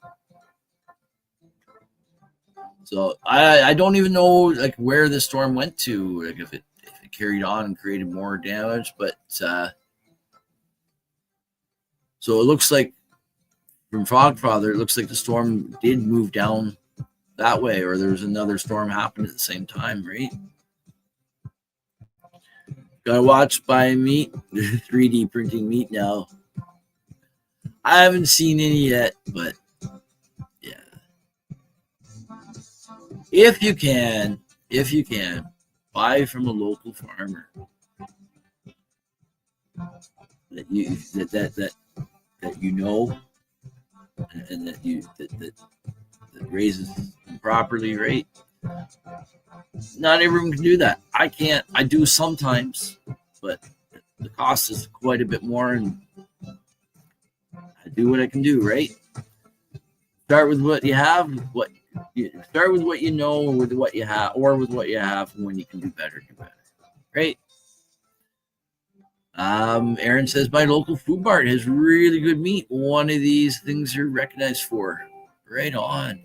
So I don't even know like where the storm went to, like if it carried on and created more damage. But so it looks like from Fogfather, it looks like the storm did move down that way, or there was another storm happening at the same time, right? Gotta watch buying meat, 3D printing meat now. I haven't seen any yet, but yeah. If you can, buy from a local farmer that you know, and that raises them properly, right? Not everyone can do that. I can't. I do sometimes, but the cost is quite a bit more, and I do what I can do, right? Start with what you have. Start with what you know, or with what you have, and when you can do better, right? Aaron says my local food mart has really good meat. One of these things you're recognized for. Right on.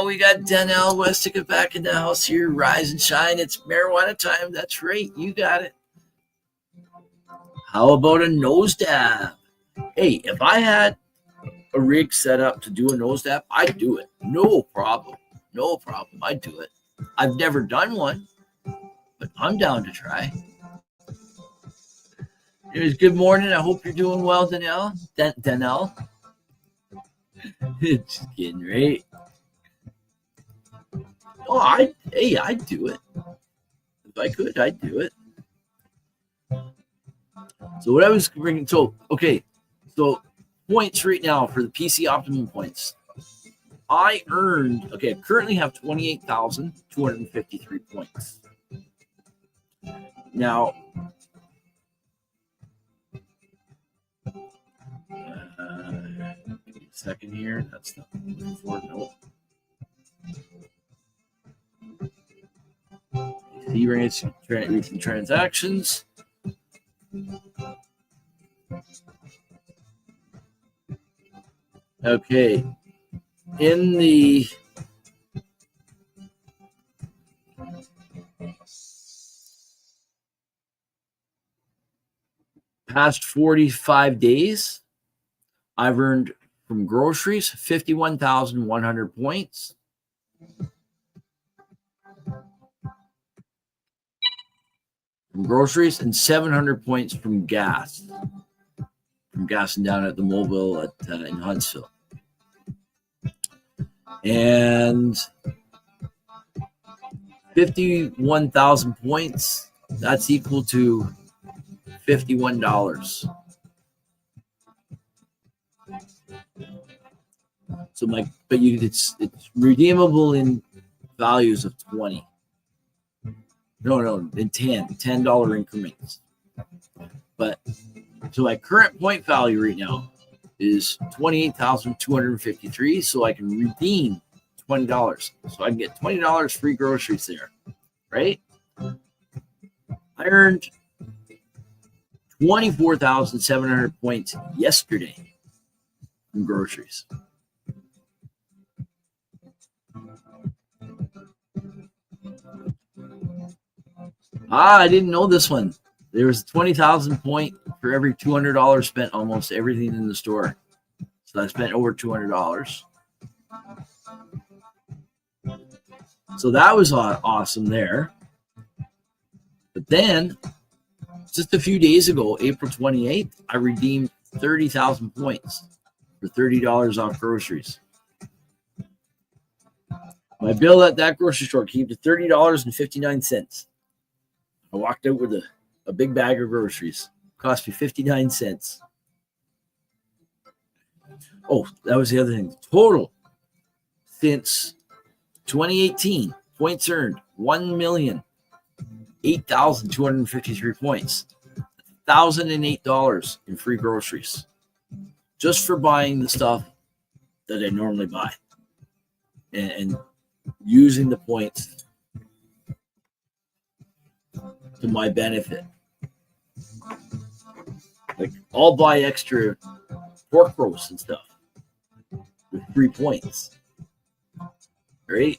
We got Danielle Westica back in the house here. Rise and shine. It's marijuana time. That's right. You got it. How about a nose dab? Hey, if I had a rig set up to do a nose dab, I'd do it. No problem. I'd do it. I've never done one, but I'm down to try. Anyways, good morning. I hope you're doing well, Danielle. Danielle. Just kidding, right? Oh, I'd do it. If I could, I'd do it. So what I was bringing, so points right now for the PC Optimum points. I currently have 28,253 points. Now, give me a second here. That's not what I'm looking for. Nope. See rates, recent transactions. Okay. In the past 45 days, I've earned from groceries 51,100 points. from groceries and 700 points from gas. From gassing down at the Mobile in Huntsville. And 51,000 points, that's equal to $51. So it's redeemable in values of 20. No, in $10 increments. But so my current point value right now is 28,253. So I can redeem $20. So I can get $20 free groceries there, right? I earned 24,700 points yesterday from groceries. I didn't know this one. There was 20,000 point for every $200 spent almost everything in the store. So I spent over $200. So that was awesome there. But then, just a few days ago, April 28th, I redeemed 30,000 points for $30 off groceries. My bill at that grocery store came to $30.59. I walked out with a big bag of groceries. Cost me 59 cents. Oh, that was the other thing. Total since 2018, points earned 1,008,253 points. $1,008 in free groceries. Just for buying the stuff that I normally buy. And using the points to my benefit. Like, I'll buy extra pork roast and stuff with 3 points. Right?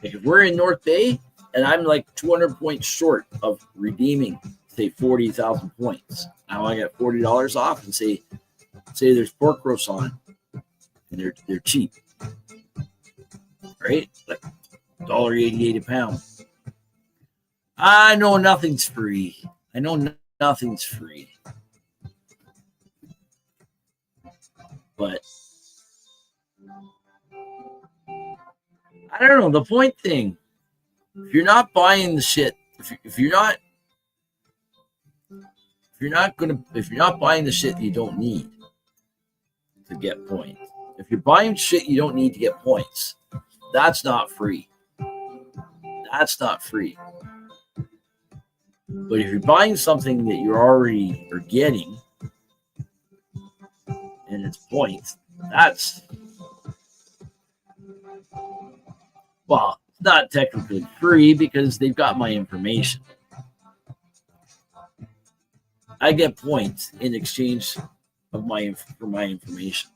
Like, if we're in North Bay and I'm like 200 points short of redeeming, say, 40,000 points, now I got $40 off, and say there's pork roast on, and they're cheap. Right? Like $1.88 a pound. I know nothing's free. Nothing's free. But I don't know, the point thing. If you're not buying the shit, if you're not buying the shit you don't need to get points. If you're buying shit you don't need to get points, that's not free. That's not free. But if you're buying something that you already are getting and it's points, that's, well, it's not technically free because they've got my information. I get points in exchange of for my information.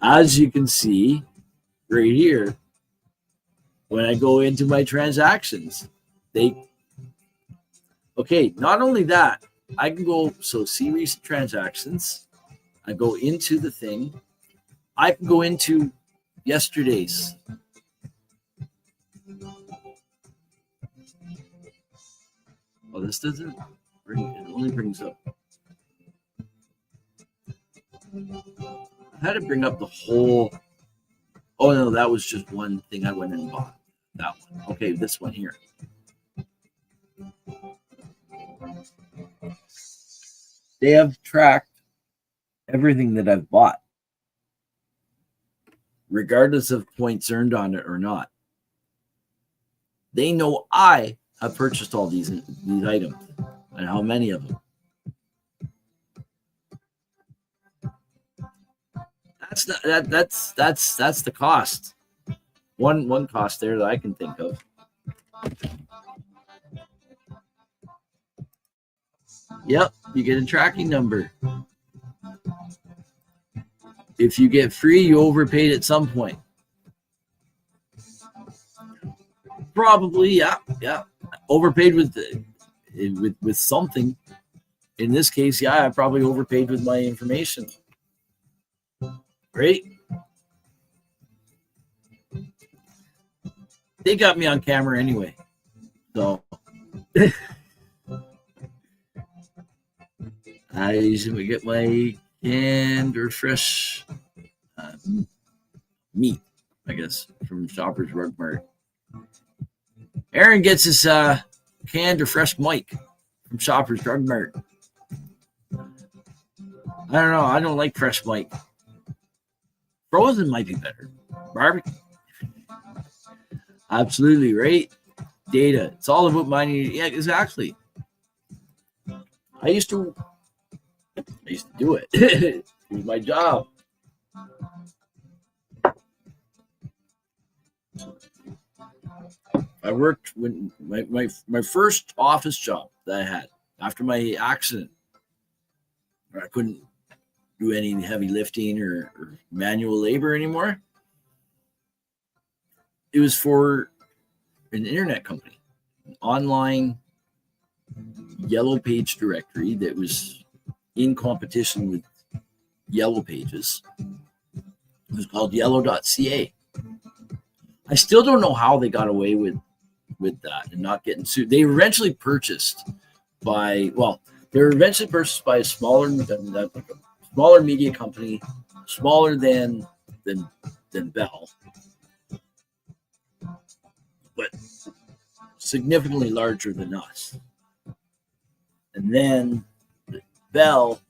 As you can see right here, when I go into my transactions, not only that, I can go, see recent transactions. I go into the thing. I can go into yesterday's. Oh, this doesn't bring, it only brings up. I had to bring up the whole. Oh, no, that was just one thing I went and bought. That one. Okay, this one here. They have tracked everything that I've bought, regardless of points earned on it or not. They know I have purchased all these items and how many of them. That's the cost. One cost there that I can think of. Yep, you get a tracking number. If you get free, you overpaid at some point. Probably, yeah. Overpaid with something. In this case, yeah, I probably overpaid with my information. Great. they got me on camera anyway. So I usually get my canned or fresh meat, I guess, from Shoppers Drug Mart. Aaron gets his canned or fresh mic from Shoppers Drug Mart. I don't know. I don't like fresh mic. Frozen might be better. Barbecue. Absolutely, right? Data. It's all about money. Yeah, exactly. I used to do it. It was my job. I worked when my first office job that I had after my accident. I couldn't do any heavy lifting or manual labor anymore. It was for an internet company, an online yellow page directory that was in competition with Yellow Pages. It was called yellow.ca. I still don't know how they got away with that and not getting sued. They were eventually purchased by a smaller media company, smaller than Bell, but significantly larger than us. And then Bell,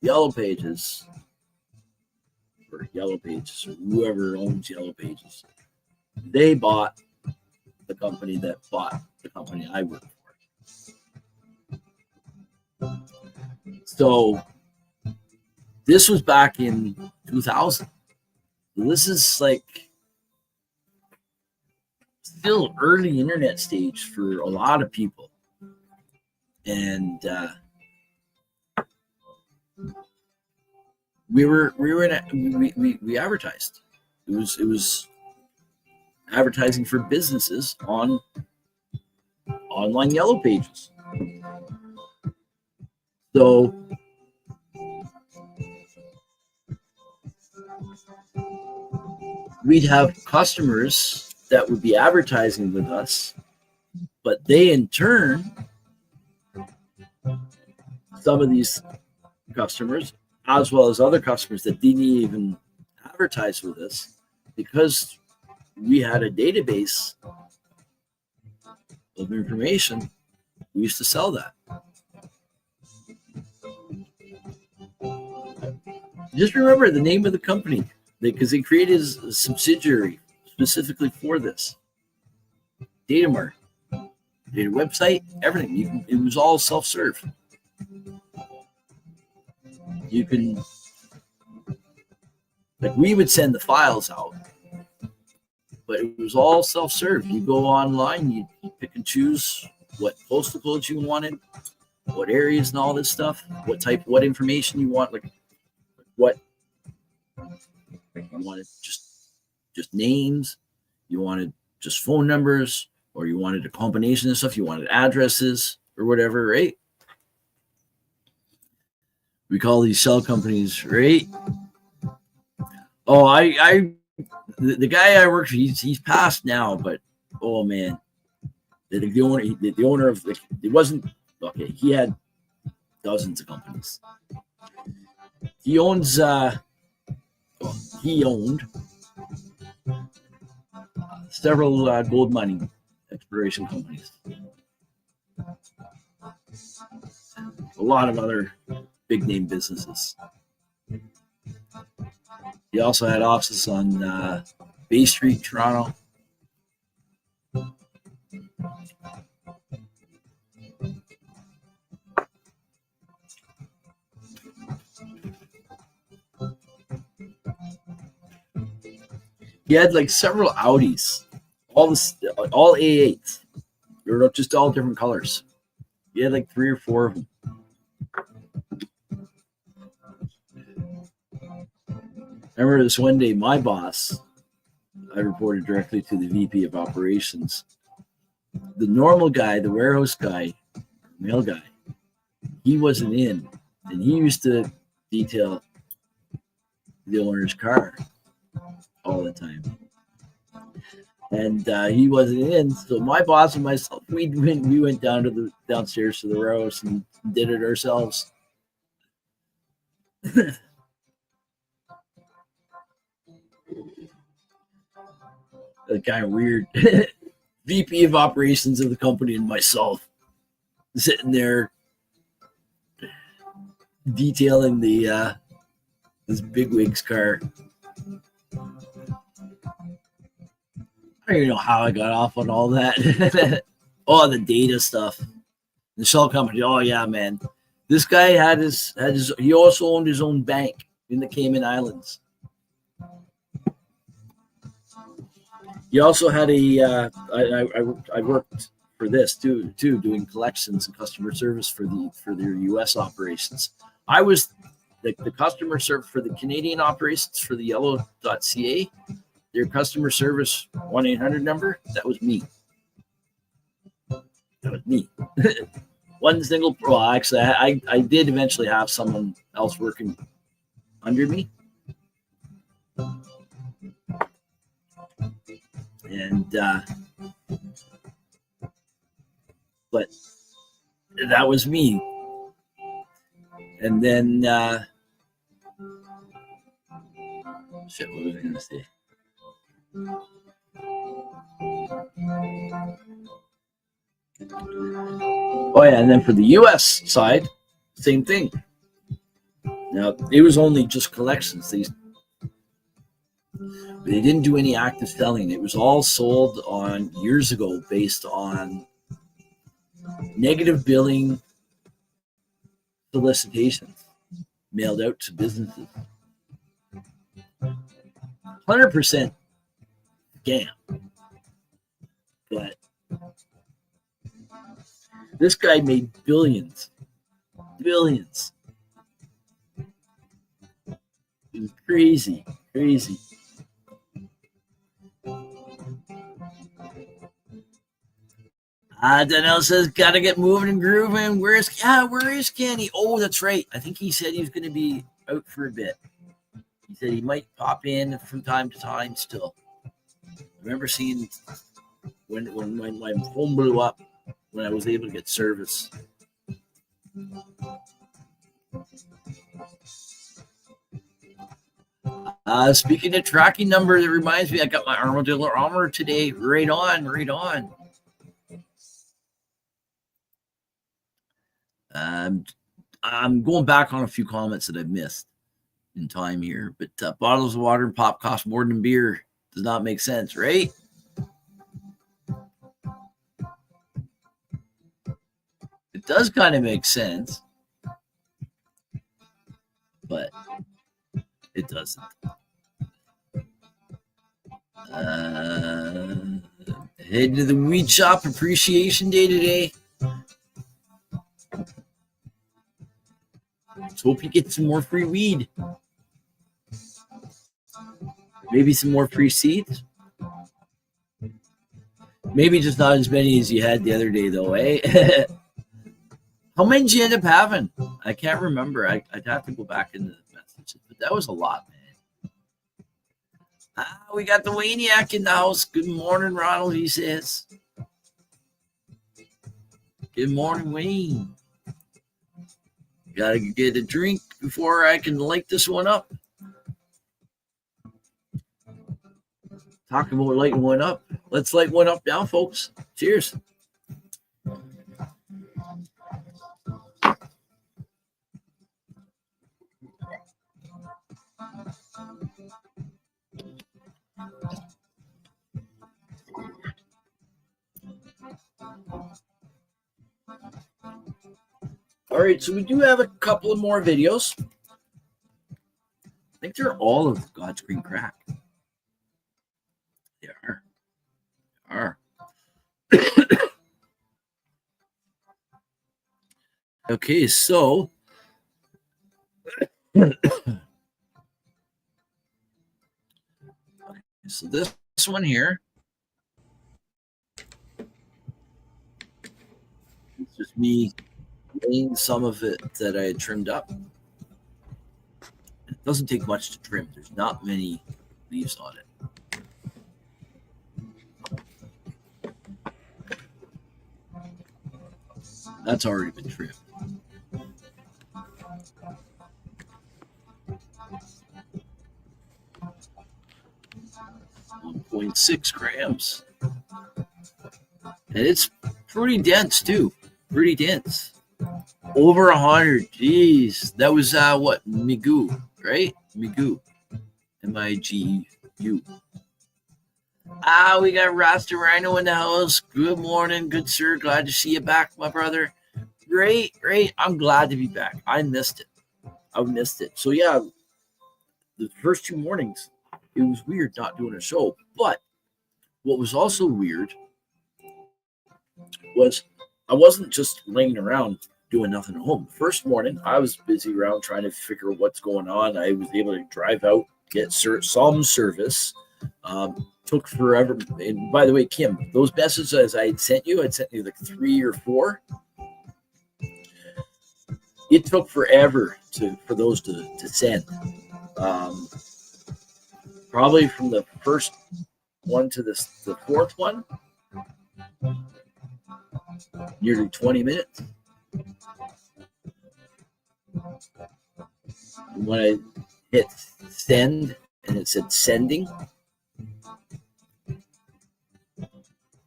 Yellow Pages, or whoever owns Yellow Pages, they bought the company that bought the company I work for. So this was back in 2000. This is like still early internet stage for a lot of people. And we advertised. It was advertising for businesses on online Yellow Pages. So we'd have customers that would be advertising with us, but they in turn, some of these customers, as well as other customers that didn't even advertise with us, because we had a database of information, we used to sell that. Just remember the name of the company, because they created a subsidiary specifically for this. Datamart, data website, everything. It was all self-serve. You can, like, we would send the files out, but it was all self-serve. You go online, you pick and choose what postal codes you wanted, what areas and all this stuff, what information you want, like what you wanted, just names, you wanted just phone numbers, or you wanted a combination of stuff, you wanted addresses or whatever, right? We call these shell companies, right? Oh, the guy I worked for, he's passed now, but oh man, the owner of it wasn't okay. He had dozens of companies. He owned several gold mining exploration companies, a lot of other big name businesses. He also had offices on Bay Street, Toronto. He had like several Audis, all A8s. They were just all different colors. He had like 3 or 4 of them. I remember this one day, my boss, I reported directly to the VP of operations. The normal guy, the warehouse guy, male guy, he wasn't in, and he used to detail the owner's car all the time. And he wasn't in, so my boss and myself, we went downstairs to the warehouse and did it ourselves. Kind of weird. VP of operations of the company and myself sitting there detailing the this bigwig's car. I don't even know how I got off on all that. All the data stuff. The shell company. Oh yeah, man. This guy had his he also owned his own bank in the Cayman Islands. He also had I worked for this too, doing collections and customer service for their US operations. I was the customer service for the Canadian operations for the yellow.ca. Their customer service 1-800 number, that was me. That was me. One single pro. Actually, I did eventually have someone else working under me. And but that was me. And then shit, what was I gonna say? Oh yeah, and then for the US side, same thing. Now it was only just collections. They didn't do any active selling. It was all sold on years ago based on negative billing solicitations mailed out to businesses. 100% scam. But this guy made billions. It was crazy. Danielle says, gotta get moving and grooving. Where is Kenny? Oh, that's right. I think he said he was going to be out for a bit. He said he might pop in from time to time still. I remember seeing when my phone blew up, when I was able to get service. Speaking of tracking number, that reminds me, I got my Armadillo armor today. Right on. I'm going back on a few comments that I've missed in time here, but bottles of water and pop cost more than beer. Does not make sense, right? It does kind of make sense, but it doesn't. Head to the weed shop appreciation day today. Let's hope you get some more free weed. Maybe some more free seeds. Maybe just not as many as you had the other day, though, eh? How many did you end up having? I can't remember. I'd have to go back into the messages, but that was a lot, man. We got the Wayniac in the house. Good morning, Ronald, he says. Good morning, Wayne. Gotta get a drink before I can light this one up. Talking about lighting one up. Let's light one up now, folks. Cheers. All right, so we do have a couple of more videos. I think they're all of God's Green Crack. They are. Okay, so this one here, it's just me laying some of it that I had trimmed up. It doesn't take much to trim. There's not many leaves on it. That's already been trimmed. 1.6 grams. And it's pretty dense too. Pretty dense. Over 100. Jeez. That was what? Migu, right? Migu. M-I-G-U. We got Rasta Rhino in the house. Good morning, good sir. Glad to see you back, my brother. Great. I'm glad to be back. I missed it. So yeah, the first 2 mornings, it was weird not doing a show. But what was also weird was I wasn't just laying around doing nothing at home. The first morning, I was busy around trying to figure out what's going on. I was able to drive out, get some service. Took forever. And by the way, Kim, those messages I had sent you like 3 or 4. It took forever for those to send. Probably from the first one to the 4th one, nearly 20 minutes. When I hit send and it said sending,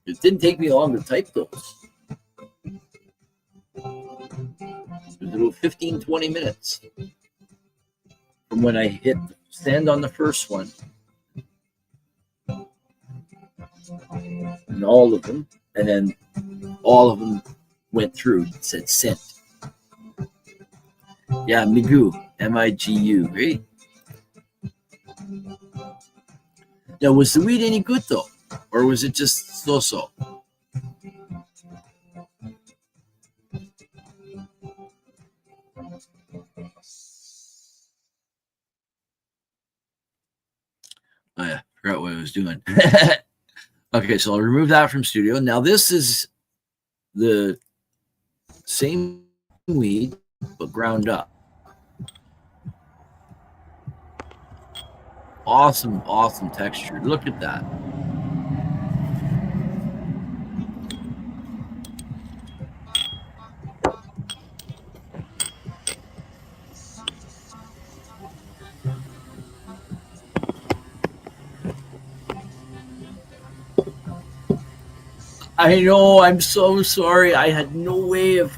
it didn't take me long to type those. It was about 15, 20 minutes from when I hit send on the first one. And all of them, and then all of them went through. It said sent. Yeah, Migu, M-I-G-U, right? Now, was the weed any good though, or was it just so-so? Oh yeah, forgot what I was doing. Okay, so I'll remove that from studio. Now this is the same weed, but ground up. Awesome texture. Look at that. I know, I'm so sorry. I had no way of,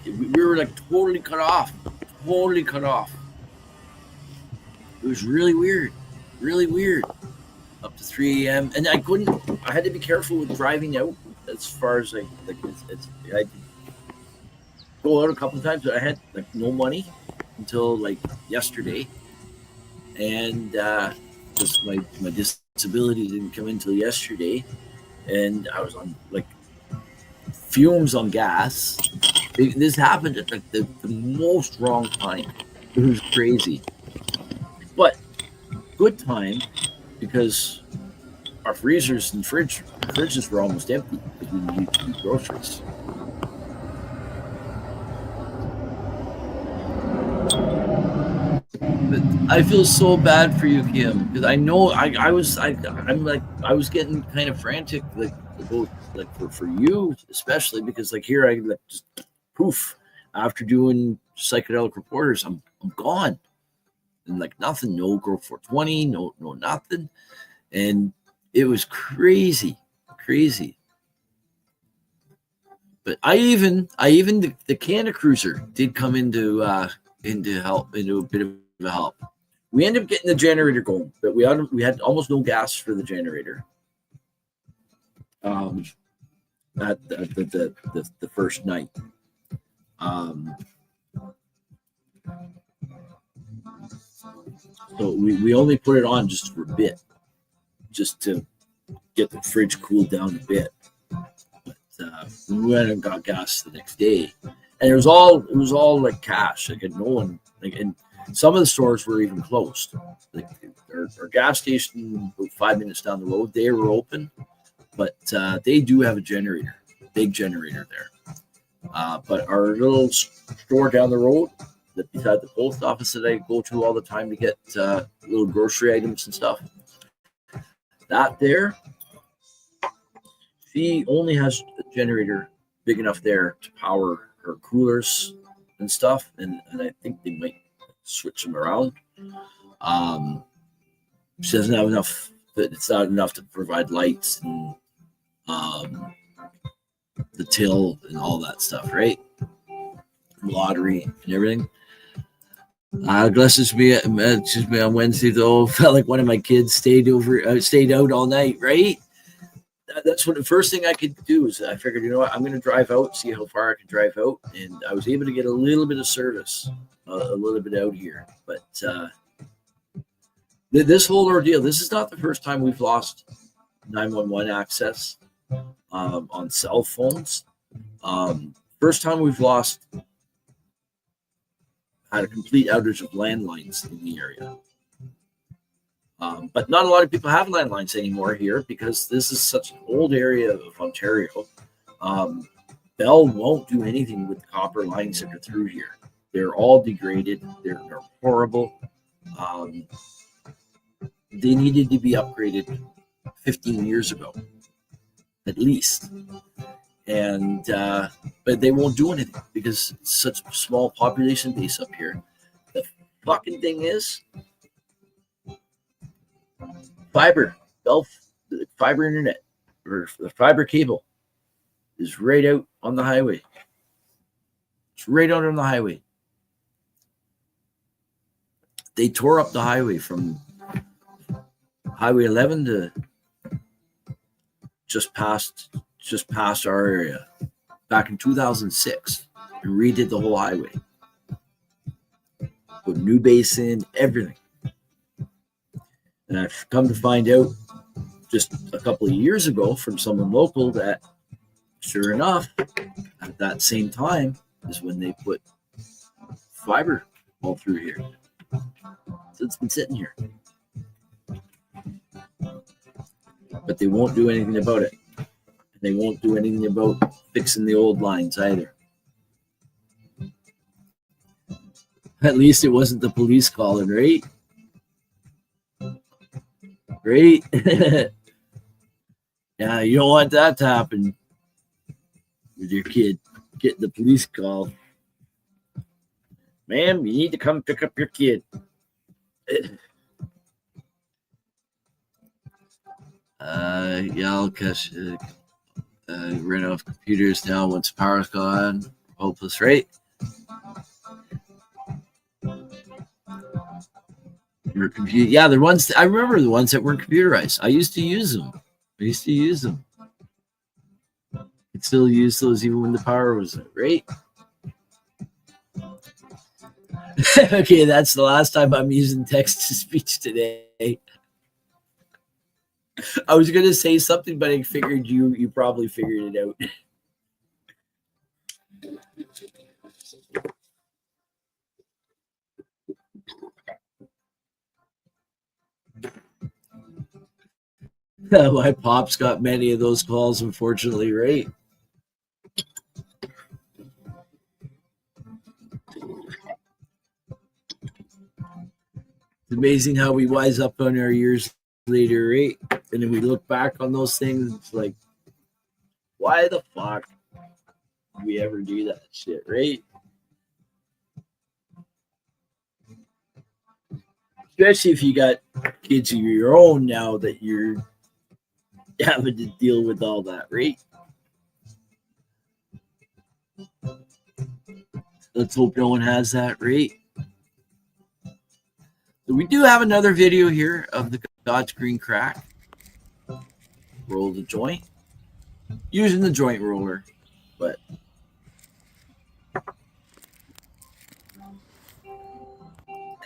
we were like totally cut off. It was really weird. Up to 3 a.m. And I had to be careful with driving out as far as I had to go out a couple of times, but I had like no money until like yesterday. And just my disability didn't come in until yesterday. And I was on like fumes on gas. This happened at like the most wrong time. It was crazy, but good time because our freezers and fridges were almost empty because we needed to do groceries. But I feel so bad for you, Kim, because I know I was getting kind of frantic, like about like for you especially, because like here I like just poof after doing psychedelic reporters, I'm gone, and like nothing, no Grow 420, no nothing, and it was crazy. But I even the Canada Cruiser did come into a bit of a help. We ended up getting the generator going, but we had almost no gas for the generator. At the first night. So we only put it on just for a bit, just to get the fridge cooled down a bit. But we went and got gas the next day, and it was all like cash. Like no one, like, and some of the stores were even closed. Like our gas station, about 5 minutes down the road, they were open, but they do have a generator, big generator there. But our little store down the road, that beside the post office that I go to all the time to get little grocery items and stuff, that there, she only has a generator big enough there to power her coolers and stuff, and I think they might switch them around. She doesn't have enough, but it's not enough to provide lights and the till and all that stuff, right? Lottery and everything. Glasses me on Wednesday though. Felt like one of my kids stayed out all night, right? That's what the first thing I could do is I figured, you know what, I'm going to drive out, see how far I can drive out, and I was able to get a little bit of service, a little bit out here. But this whole ordeal, this is not the first time we've lost 911 access on cell phones. First time we've had a complete outage of landlines in the area. But not a lot of people have landlines anymore here because this is such an old area of Ontario. Bell won't do anything with the copper lines that are through here. They're all degraded. They're horrible. They needed to be upgraded 15 years ago, at least. And but they won't do anything because it's such a small population base up here. The fucking thing is, fiber internet or the fiber cable is right out on the highway. It's right out on the highway. They tore up the highway from Highway 11 to just past our area back in 2006 and redid the whole highway. Put new base in, everything. And I've come to find out just a couple of years ago from someone local that, sure enough, at that same time is when they put fiber all through here. So it's been sitting here. But they won't do anything about it. And they won't do anything about fixing the old lines either. At least it wasn't the police calling, right? Right? Yeah, you don't want that to happen with your kid getting the police call. Ma'am, you need to come pick up your kid. Yeah, I'll catch ran off computers now once power's gone. Hopeless, right? Yeah, the ones I remember the ones that weren't computerized. I used to use them. I'd still use those even when the power was out, right? Okay, that's the last time I'm using text to speech today. I was gonna say something, but I figured you probably figured it out. My pops got many of those calls, unfortunately, right? It's amazing how we wise up on our years later, right? And then we look back on those things, it's like, why the fuck did we ever do that shit, right? Especially if you got kids of your own now that you're having to deal with all that, right? Let's hope no one has that, right? So we do have another video here of the God's Green Crack. Roll the joint. Using the joint roller, but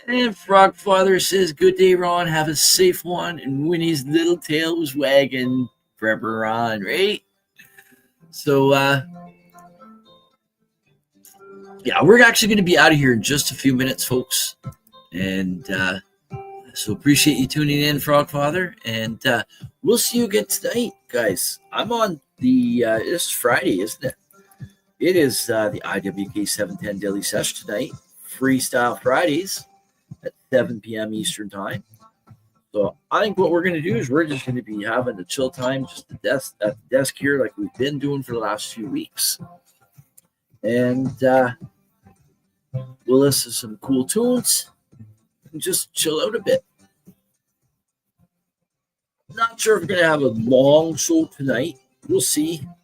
and Frog Father says, "Good day, Ron. Have a safe one." And Winnie's little tail was wagging. Forever Ron, right? So, yeah, we're actually going to be out of here in just a few minutes, folks. And so appreciate you tuning in, Frog Father. And we'll see you again tonight, guys. I'm on the, it's Friday, isn't it? It is the IWK 710 Daily Sesh tonight. Freestyle Fridays at 7 p.m. Eastern Time. So I think what we're going to do is we're just going to be having a chill time just at the desk here like we've been doing for the last few weeks. And we'll listen to some cool tunes and just chill out a bit. Not sure if we're going to have a long show tonight. We'll see. We'll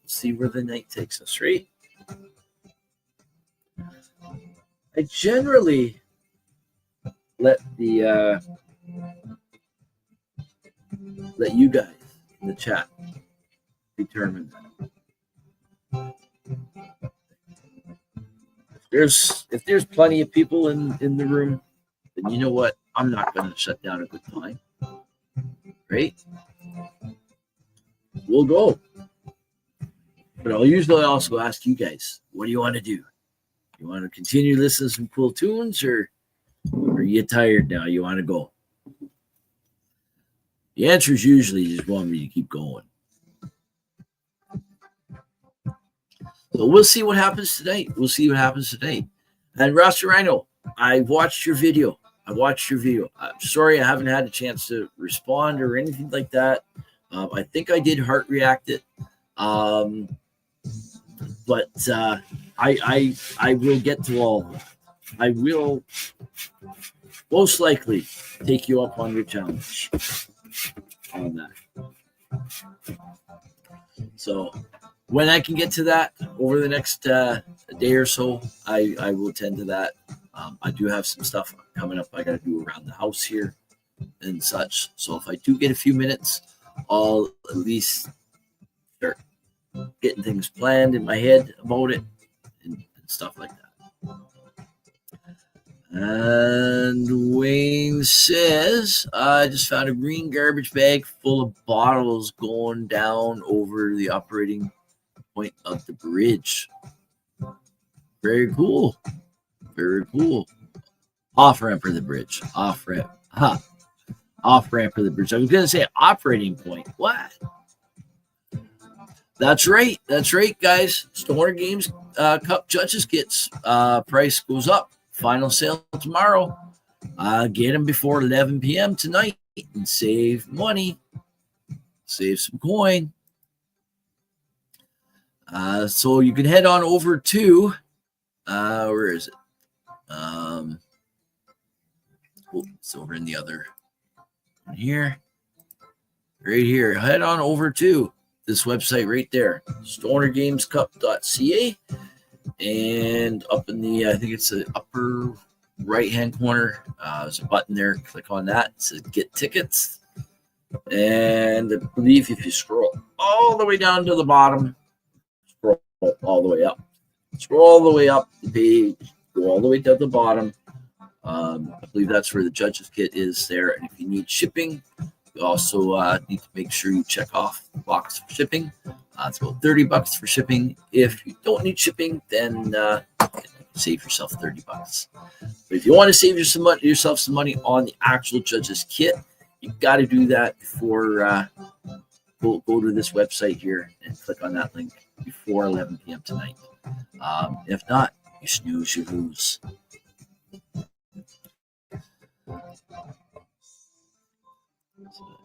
see where the night takes us, right? I generally let you guys in the chat determine that. If there's plenty of people in the room, then you know what? I'm not going to shut down a good time. Right? We'll go. But I'll usually also ask you guys, what do you want to do? You want to continue listening to some cool tunes, or are you tired now? You want to go? The answer is usually you just want me to keep going. So we'll see what happens tonight. And Roster Rhino, I watched your video. I'm sorry I haven't had a chance to respond or anything like that. I think I did heart react it. But I will get to all of them. I will most likely take you up on your challenge on that. So when I can get to that over the next day or so, I will tend to that. I do have some stuff coming up I got to do around the house here and such. So if I do get a few minutes, I'll at least start getting things planned in my head about it and stuff like that. And Wayne says, I just found a green garbage bag full of bottles going down over the operating point of the bridge. Very cool. Off ramp of the bridge. Off ramp of the bridge. I was going to say operating point. What? That's right, guys. Stoner Games Cup Judges Kits price goes up. Final sale tomorrow. Get them before 11 p.m. tonight and save money. Save some coin. So you can head on over to where is it? It's over in the other one here. Right here. Head on over to this website right there, stonergamescup.ca, and up in the, I think it's the upper right-hand corner, there's a button there. Click on that. It says Get Tickets. And I believe if you scroll all the way down to the bottom, scroll all the way up the page, go all the way to the bottom. I believe that's where the judges kit is there. And if you need shipping, you also need to make sure you check off the box for shipping. It's about $30 for shipping. If you don't need shipping, then save yourself $30. But if you want to save yourself some money on the actual judges kit, you got to do that before go to this website here and click on that link before 11 p.m. tonight. If not, you snooze, you lose.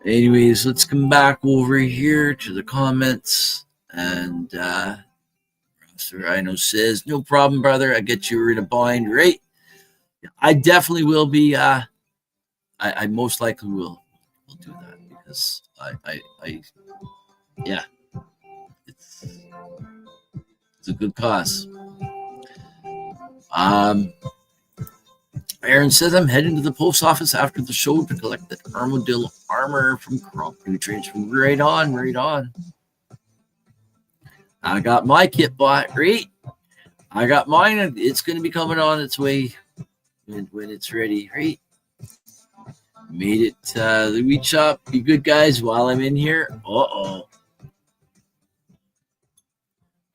Anyways, let's come back over here to the comments. And Roster Rhino says, no problem, brother. I get you in a bind, right? I definitely will be. I most likely will do that because yeah, it's a good cause. Aaron says, I'm heading to the post office after the show to collect the Armadillo armor from Crop Nutrients. Right on. I got my kit bought, right? I got mine. It's going to be coming on its way when it's ready, right? Made it the weed shop. Be good, guys, while I'm in here. Uh-oh.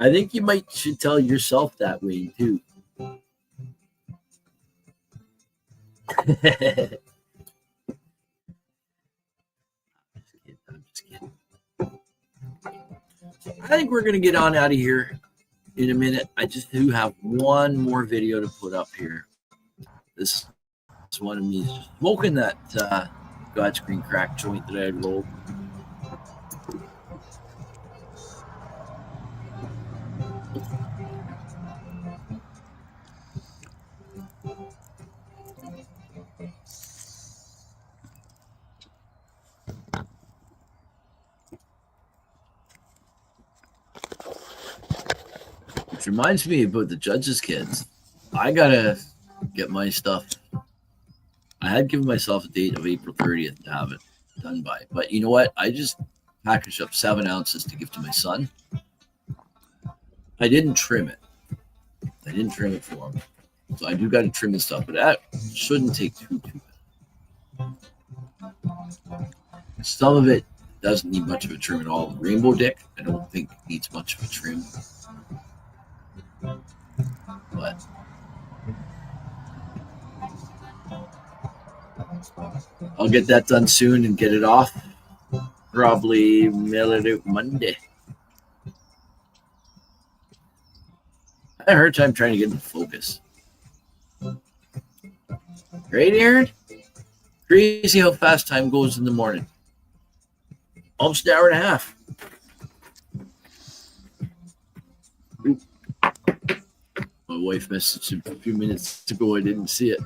I think you should tell yourself that, Wayne, too. I'm just kidding. I think we're going to get on out of here in a minute. I just do have one more video to put up here. This is one of me smoking that God's green crack joint that I had rolled. Which reminds me about the judge's kids. I gotta get my stuff. I had given myself a date of April 30th to have it done by. But you know what? I just packaged up 7 ounces to give to my son. I didn't trim it. I didn't trim it for him. So I do got to trim the stuff, but that shouldn't take too bad. Some of it doesn't need much of a trim at all. The rainbow dick, I don't think needs much of a trim. But I'll get that done soon and get it off. Probably mail it out Monday. I had a hard time trying to get into focus. Right, Aaron? Crazy how fast time goes in the morning. Almost an hour and a half. Oop. My wife messaged a few minutes ago. I didn't see it.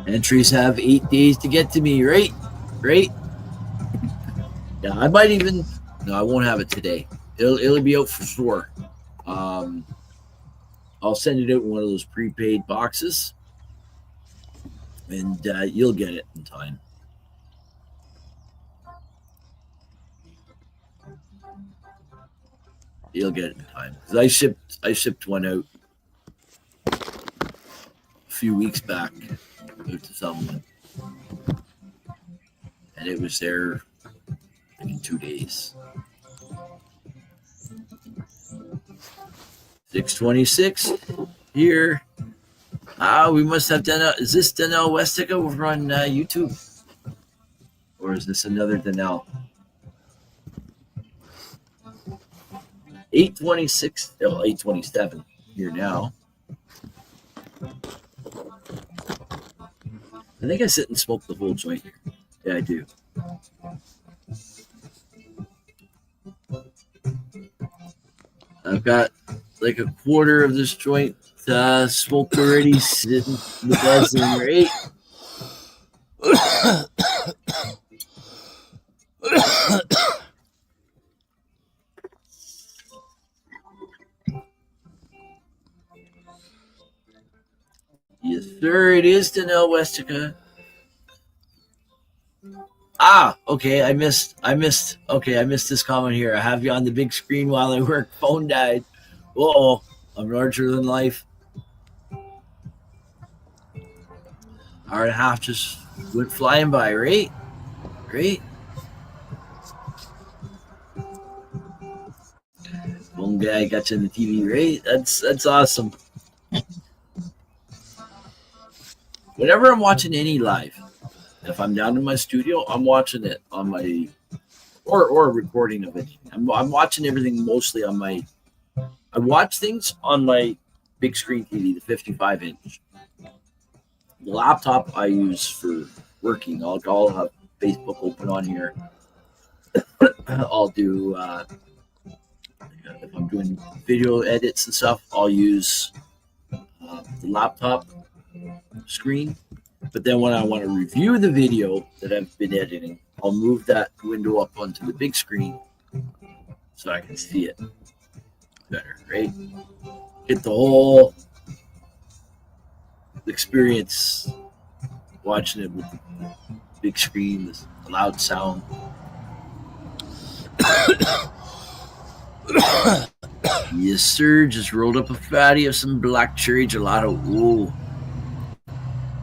Entries have 8 days to get to me, right? Right? Yeah, I might even. No, I won't have it today. It'll be out for sure. I'll send it out in one of those prepaid boxes, and you'll get it in time. You'll get it in time. 'Cause I shipped one out a few weeks back out to someone, and it was there in 2 days. 626 here. We must have Danielle. Is this Danielle Westica over on YouTube? Or is this another Danielle? 826, 827 here now. I think I sit and smoke the whole joint here. Yeah, I do. I've got like a quarter of this joint smoked already, sitting in the buzzing, right? Yes, sir, it is Danelle Westica. Okay, I missed this comment here. I have you on the big screen while I work. Phone died. Uh-oh, I'm larger than life. Hour and a half just went flying by, right? Great. One guy got you on the TV, right? That's awesome. Whenever I'm watching any live, if I'm down in my studio, I'm watching it on my or a recording of it. I'm watching everything mostly on my. I watch things on my big screen TV, the 55-inch. The laptop I use for working. I'll have Facebook open on here. I'll do if I'm doing video edits and stuff. I'll use the laptop screen. But then when I want to review the video that I've been editing, I'll move that window up onto the big screen so I can see it better, right? Get the whole experience watching it with the big screen, the loud sound. Yes, sir. Just rolled up a fatty of some black cherry gelato. Ooh.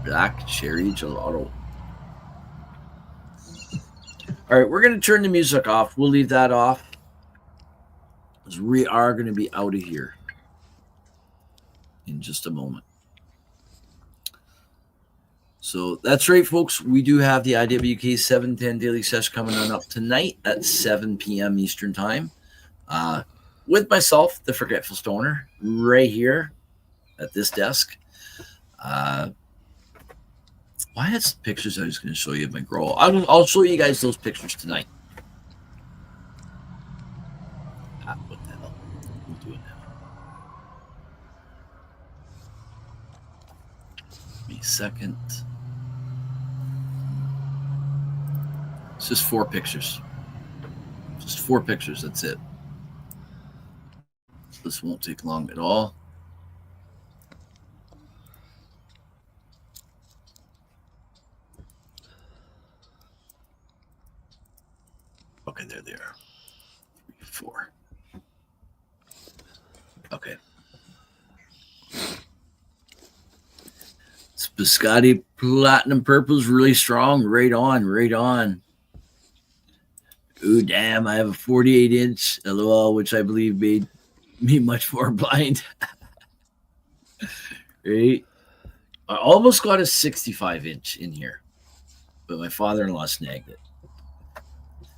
Black cherry gelato. All right, we're going to turn the music off. We'll leave that off because we are going to be out of here in just a moment. So that's right, folks. We do have the IWK 710 Daily Sesh coming on up tonight at 7 p.m. Eastern Time with myself, the Forgetful Stoner, right here at this desk. Well, I had some pictures I was going to show you of my grow. I'll show you guys those pictures tonight. What the hell? I'm doing now. Give me a second. It's just 4 pictures. Just 4 pictures. That's it. This won't take long at all. Okay, there they are. 3, 4. Okay. Biscotti Platinum Purple's really strong. Right on, right on. Ooh, damn, I have a 48-inch LOL, which I believe made me much more blind. Right? I almost got a 65-inch in here, but my father-in-law snagged it.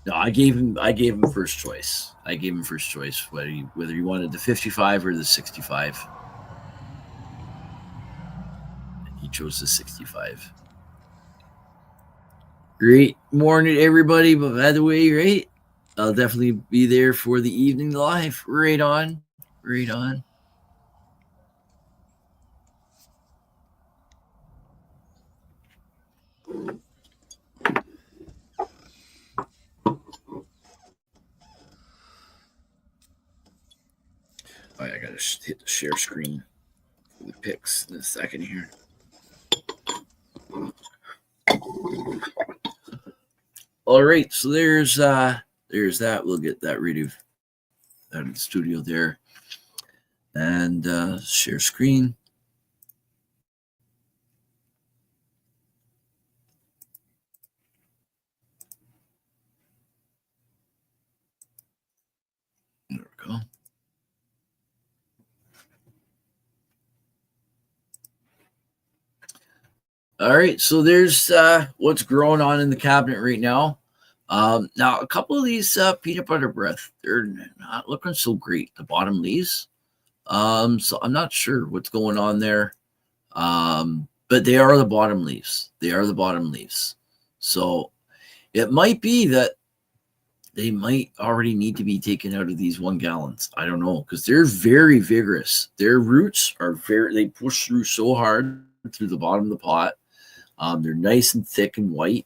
No, I gave him first choice. I gave him first choice, whether he wanted the 55 or the 65. And he chose the 65. Great morning, everybody. But by the way, right, I'll definitely be there for the evening live. Right on. Right on. Oh, I gotta hit the share screen for the pics in a second here. All right, so there's that. We'll get that rid of out of the studio there, and share screen. There we go. All right, so there's what's growing on in the cabinet right now. Now, a couple of these peanut butter breath, they're not looking so great. The bottom leaves. So I'm not sure what's going on there. But they are the bottom leaves. They are the bottom leaves. So it might be that they might already need to be taken out of these 1 gallons. I don't know, because they're very vigorous. Their roots are they push through so hard through the bottom of the pot. They're nice and thick and white.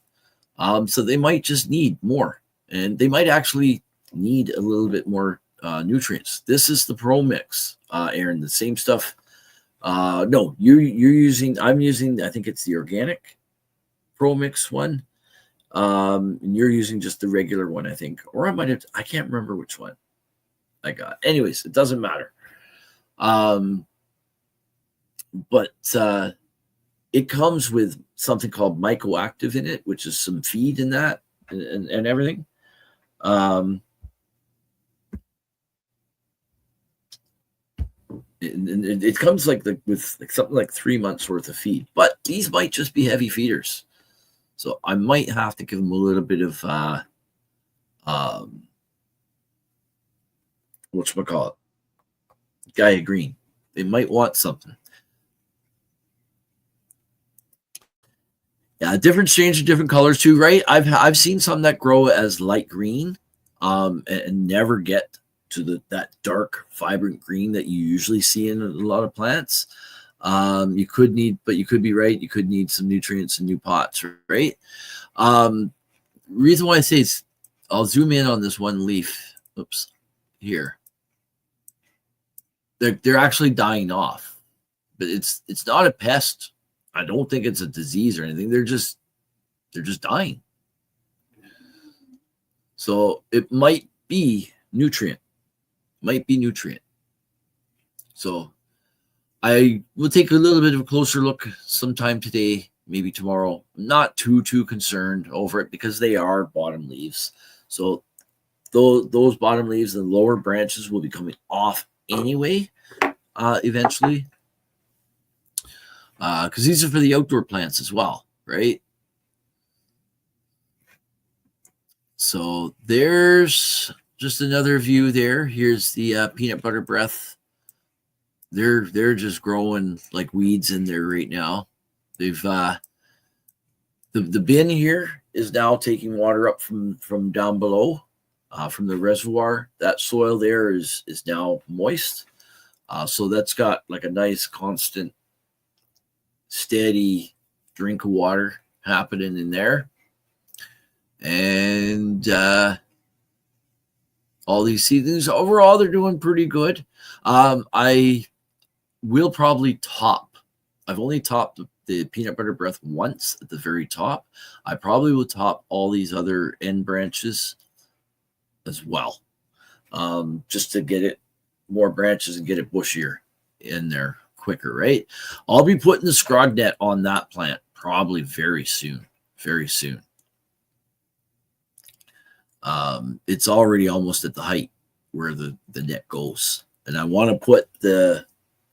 So they might just need more, and they might actually need a little bit more nutrients. This is the Pro Mix, Aaron, the same stuff. No, I'm using, I think it's the organic Pro Mix one. And you're using just the regular one, I think, or I can't remember which one I got. Anyways, it doesn't matter. But it comes with something called Mycoactive in it, which is some feed in that and everything. And it comes with something like 3 months worth of feed, but these might just be heavy feeders. So I might have to give them a little bit of whatchamacallit, Gaia Green. They might want something. Yeah, different shades of different colors too, right? I've seen some that grow as light green, and never get to that dark, vibrant green that you usually see in a lot of plants. You could be right. You could need some nutrients in new pots, right? Reason why I say I'll zoom in on this one leaf. Oops, here. They're actually dying off, but it's not a pest. I don't think it's a disease or anything. They're just dying. So it might be nutrient. So I will take a little bit of a closer look sometime today, maybe tomorrow. I'm not too concerned over it because they are bottom leaves. So those bottom leaves and lower branches will be coming off anyway, eventually. Because these are for the outdoor plants as well. right? So there's just another view there. Here's the peanut butter breath. They're just growing like weeds in there right now. They've the bin here is now taking water up from down below, from the reservoir. That soil there is now moist, so that's got like a nice constant, steady drink of water happening in there, and all these seedlings overall they're doing pretty good. I will probably top. I've only topped the peanut butter breath once at the very top. I probably will top all these other end branches as well, just to get it more branches and get it bushier in there quicker, right? I'll be putting the scrog net on that plant probably very soon, very soon. It's already almost at the height where the net goes, and I want to put the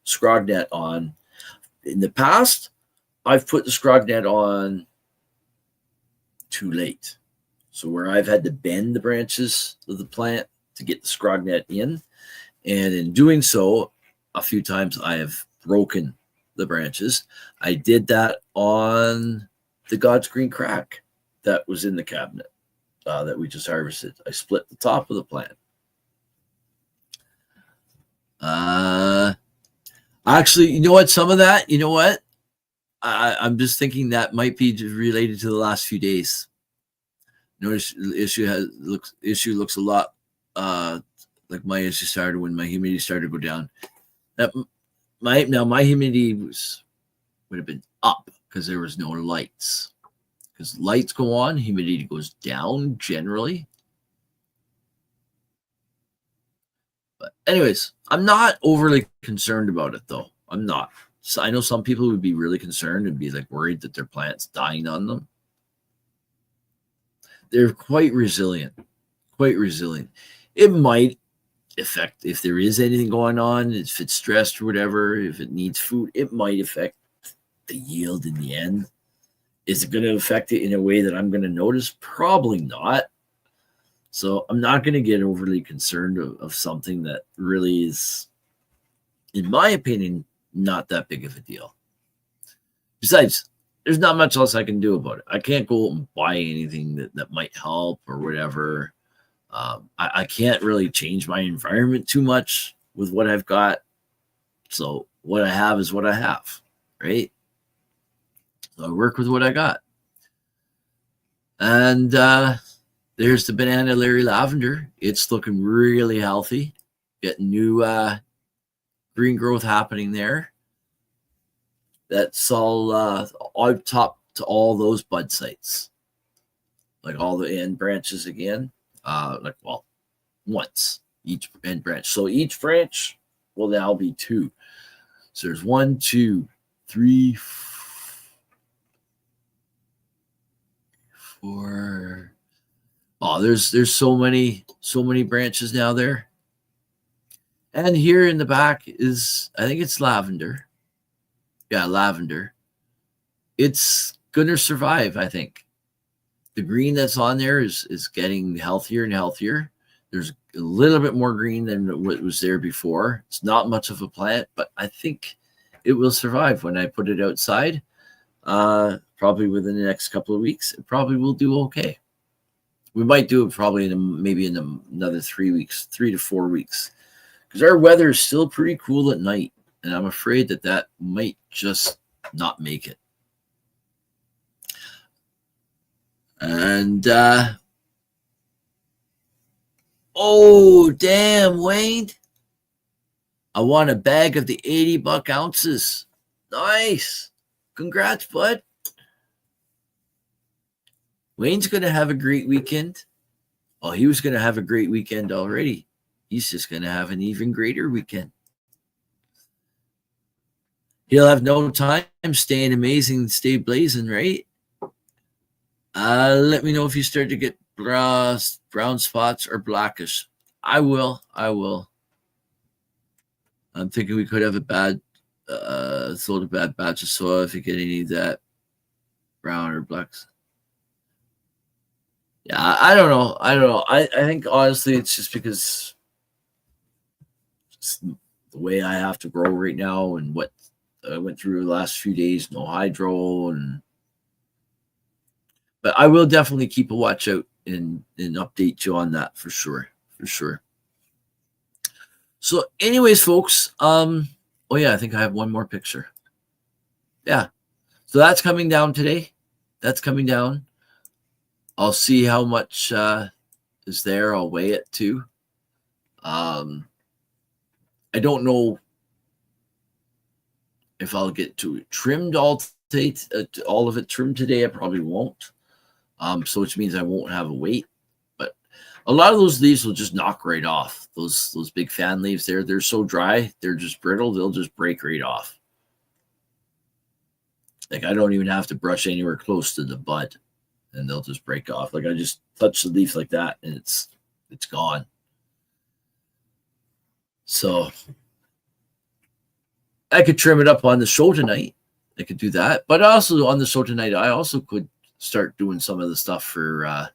scrog net on. In the past, I've put the scrog net on too late. So where I've had to bend the branches of the plant to get the scrog net in. And in doing so, a few times I have broken the branches. I did that on the God's Green Crack that was in the cabinet that we just harvested. I split the top of the plant. Actually, you know what? Some of that, you know what? I'm just thinking that might be related to the last few days. Notice the issue looks a lot like my issue started when my humidity started to go down. My humidity would have been up because there was no lights. Because lights go on, humidity goes down generally. But anyways, I'm not overly concerned about it though. I'm not. So I know some people would be really concerned and be like worried that their plant's dying on them. They're quite resilient. Quite resilient. It might affect, if there is anything going on, if it's stressed or whatever, if it needs food, it might affect the yield in the end. Is it going to affect it in a way that I'm going to notice? Probably not. So I'm not going to get overly concerned of something that really is, in my opinion, not that big of a deal. Besides, there's not much else I can do about it. I can't go and buy anything that might help or whatever. I can't really change my environment too much with what I've got. So what I have is what I have, right? So I work with what I got. And there's the Banana Larry Lavender. It's looking really healthy. Getting new green growth happening there. That's all I've topped to all those bud sites. Like all the end branches again. Once each end branch. So each branch will now be 2. So there's 1, 2, 3, 4. Oh, there's so many branches now there. And here in the back is, I think it's lavender. Yeah, lavender. It's gonna survive, I think. The green that's on there is getting healthier and healthier. There's a little bit more green than what was there before. It's not much of a plant, but I think it will survive when I put it outside. Probably within the next couple of weeks, it probably will do okay. We might do it probably maybe in another 3 weeks, 3 to 4 weeks, because our weather is still pretty cool at night, and I'm afraid that might just not make it. And oh damn, Wayne! I want a bag of the 80 buck ounces. Nice, congrats, bud. Wayne's gonna have a great weekend. Oh, he was gonna have a great weekend already. He's just gonna have an even greater weekend. He'll have no time staying amazing, stay blazing, right? Let me know if you start to get brown spots or blackish. I will. I'm thinking we could have a bad batch of soil if you get any of that brown or blacks. Yeah, I don't know. I think honestly it's just because it's the way I have to grow right now and what I went through the last few days, no hydro, but I will definitely keep a watch out and update you on that for sure. For sure. So anyways, folks, oh yeah, I think I have one more picture. Yeah. So that's coming down today. That's coming down. I'll see how much is there. I'll weigh it too. I don't know if I'll get to it trimmed all of it trimmed today. I probably won't. So which means I won't have a weight. But a lot of those leaves will just knock right off. Those big fan leaves there, they're so dry, they're just brittle, they'll just break right off. Like I don't even have to brush anywhere close to the bud, and they'll just break off. Like I just touch the leaf like that, and it's gone. So I could trim it up on the show tonight. I could do that, but also on the show tonight, I also could start doing some of the stuff for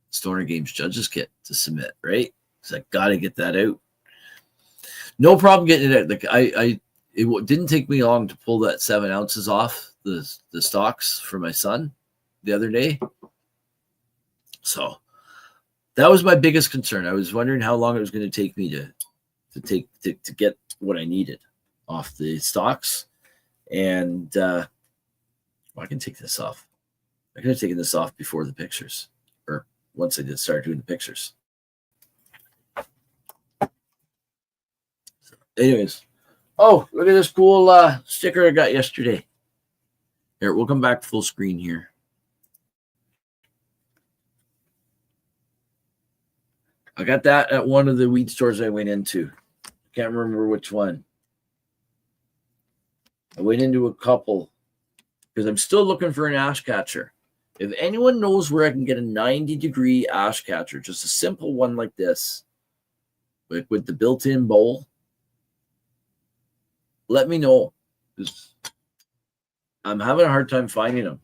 Stoner Games Judges Kit to submit, right? Because I got to get that out. No problem getting it out. Like it didn't take me long to pull that 7 ounces off the stalks for my son the other day. So that was my biggest concern. I was wondering how long it was going to take me to get what I needed off the stalks. And I can take this off. I could have taken this off before the pictures, or once I did start doing the pictures. So anyways, oh, look at this cool sticker I got yesterday. Here, we'll come back full screen here. I got that at one of the weed stores I went into. Can't remember which one. I went into a couple because I'm still looking for an ash catcher. If anyone knows where I can get a 90-degree ash catcher, just a simple one like this, like with the built-in bowl, let me know. I'm having a hard time finding them.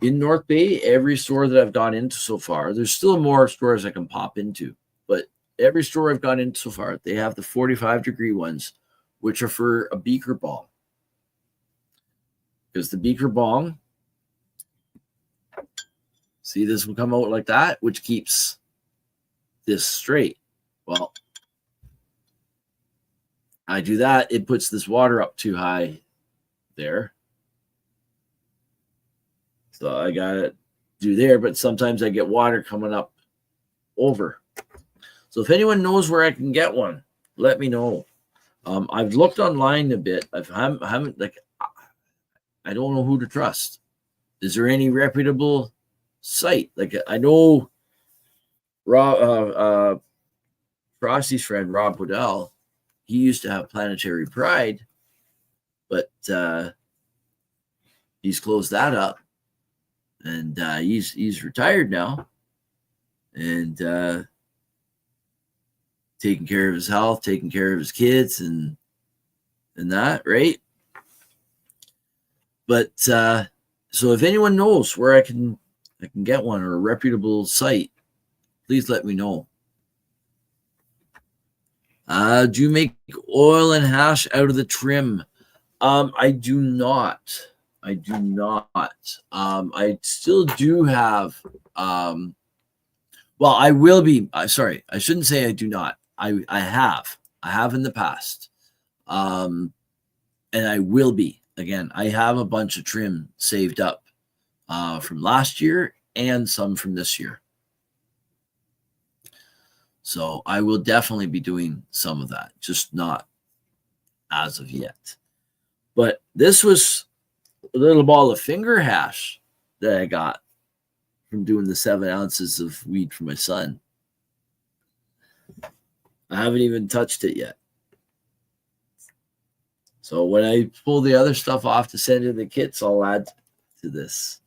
In North Bay, every store that I've gone into so far, there's still more stores I can pop into, but every store I've gone into so far, they have the 45-degree ones, which are for a beaker bong. Because the beaker bong, see, this will come out like that, which keeps this straight. Well, I do that, it puts this water up too high there. So I got to do there, but sometimes I get water coming up over. So if anyone knows where I can get one, let me know. I've looked online a bit. I haven't like, I don't know who to trust. Is there any reputable site? Like I know Frosty's friend Rob Woodell, he used to have Planetary Pride, but he's closed that up, and he's retired now, and taking care of his health, taking care of his kids, and that, right? But so if anyone knows where I can get one, or a reputable site, please let me know. Do you make oil and hash out of the trim? I do not. I do not. I still do have. Well, I will be. Sorry, I shouldn't say I do not. I have. I have in the past, and I will be. Again, I have a bunch of trim saved up from last year and some from this year. So I will definitely be doing some of that, just not as of yet. But this was a little ball of finger hash that I got from doing the 7 ounces of weed for my son. I haven't even touched it yet. So when I pull the other stuff off to send in the kits, I'll add to this.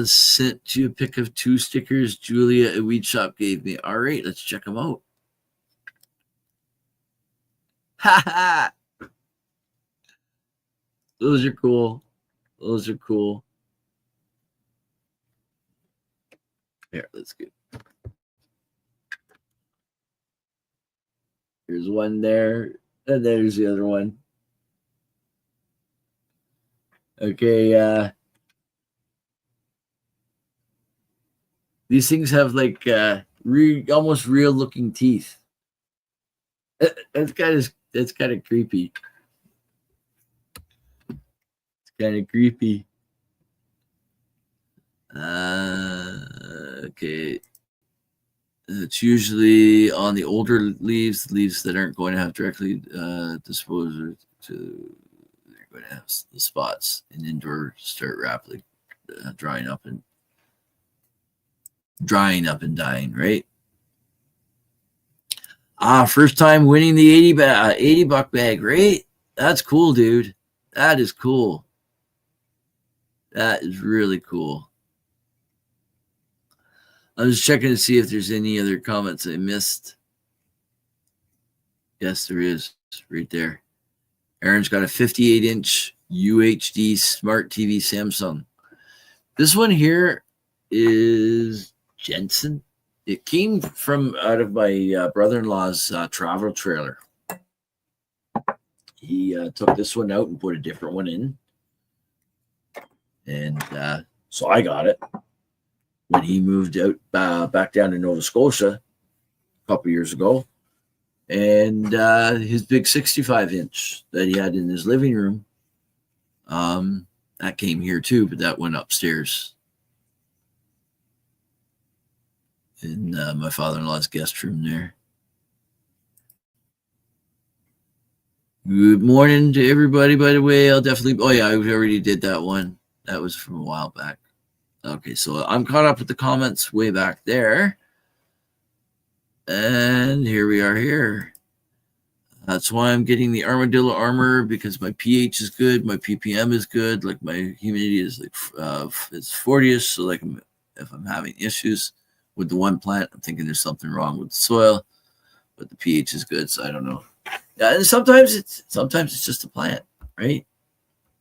Sent you a pic of 2 stickers Julia at Weed Shop gave me. All right, let's check them out. Ha ha! Those are cool. Those are cool. Here, let's get. There's one there, and there's the other one. Okay, these things have like almost real looking teeth. That's kind of creepy. It's kind of creepy. Okay. It's usually on the older leaves, the leaves that aren't going to have directly disposed to. They're going to have the spots in indoor start rapidly drying up and dying. Right. First time winning the 80 buck bag. Right. That's cool, dude. That is cool. That is really cool. I was checking to see if there's any other comments I missed. Yes, there is. Right there. Aaron's got a 58-inch UHD smart TV Samsung. This one here is Jensen. It came from out of my brother-in-law's travel trailer. He took this one out and put a different one in. And so I got it when he moved out back down to Nova Scotia a couple years ago. And his big 65-inch that he had in his living room, that came here too, but that went upstairs in my father-in-law's guest room there. Good morning to everybody, by the way. I already did that one. That was from a while back. Okay, so I'm caught up with the comments way back there. And here we are here. That's why I'm getting the Armadillo Armor, because my pH is good, my ppm is good, like my humidity is like it's 40ish. So like if I'm having issues with the one plant, I'm thinking there's something wrong with the soil, but the pH is good, so I don't know. Yeah, and sometimes it's just a plant, right?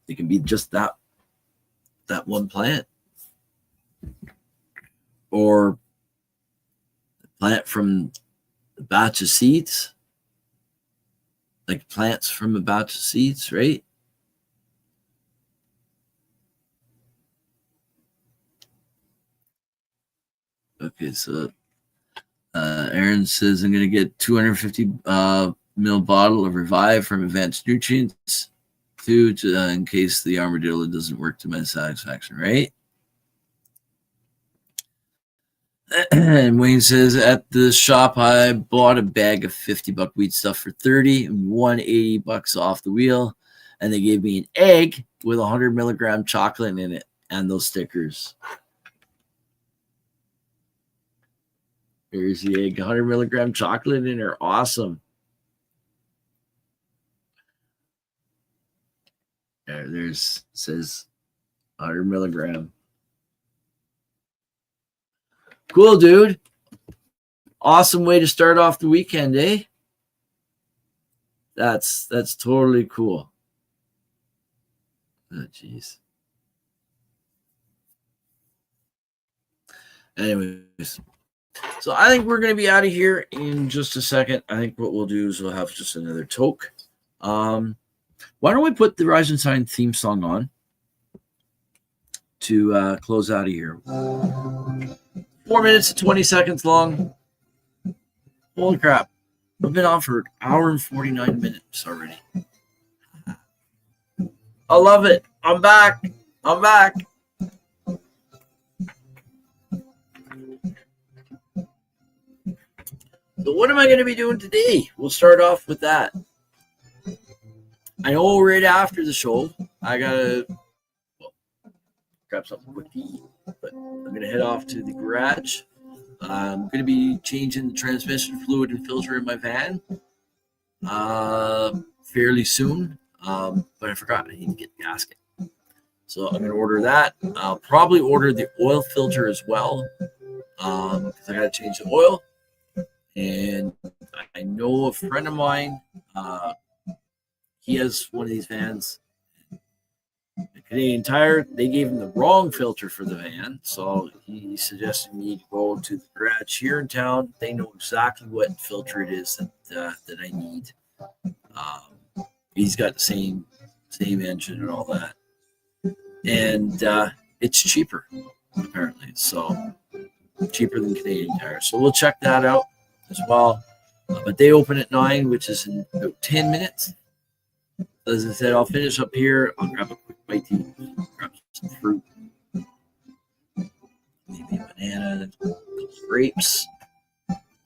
It can be just that one plant, or a plant from a batch of seeds, like plants from a batch of seeds, right? Okay, so Aaron says I'm going to get 250 mil bottle of Revive from Advanced Nutrients too, in case the Armadillo doesn't work to my satisfaction, right? And Wayne says, at the shop, I bought a bag of 50 buck weed stuff for 30 and won 80 bucks off the wheel. And they gave me an egg with 100 milligram chocolate in it and those stickers. Here's the egg, 100 milligram chocolate in there. Awesome. There's says 100 milligram. Cool, dude. Awesome way to start off the weekend, eh? That's totally cool. Oh, jeez. Anyways, so I think we're going to be out of here in just a second. I think what we'll do is we'll have just another toke. Why don't we put the Rise and Shine theme song on to close out of here? 4 minutes and 20 seconds long. Holy crap. I've been on for an hour and 49 minutes already. I love it. I'm back. So what am I going to be doing today? We'll start off with that. I know right after the show, I got to grab something quick to eat. But I'm going to head off to the garage. I'm going to be changing the transmission fluid and filter in my van fairly soon. But I forgot I need to get the gasket. So I'm going to order that. I'll probably order the oil filter as well, because I got to change the oil. And I know a friend of mine, he has one of these vans. Canadian Tire, they gave him the wrong filter for the van, so he suggested me to go to the garage here in town. They know exactly what filter it is that I need. He's got the same engine and all that, and it's cheaper apparently. So cheaper than Canadian Tire. So we'll check that out as well. But they open at 9, which is in about 10 minutes. As I said, I'll finish up here. I'll grab a quick bite to eat, grab some fruit, maybe a banana, grapes,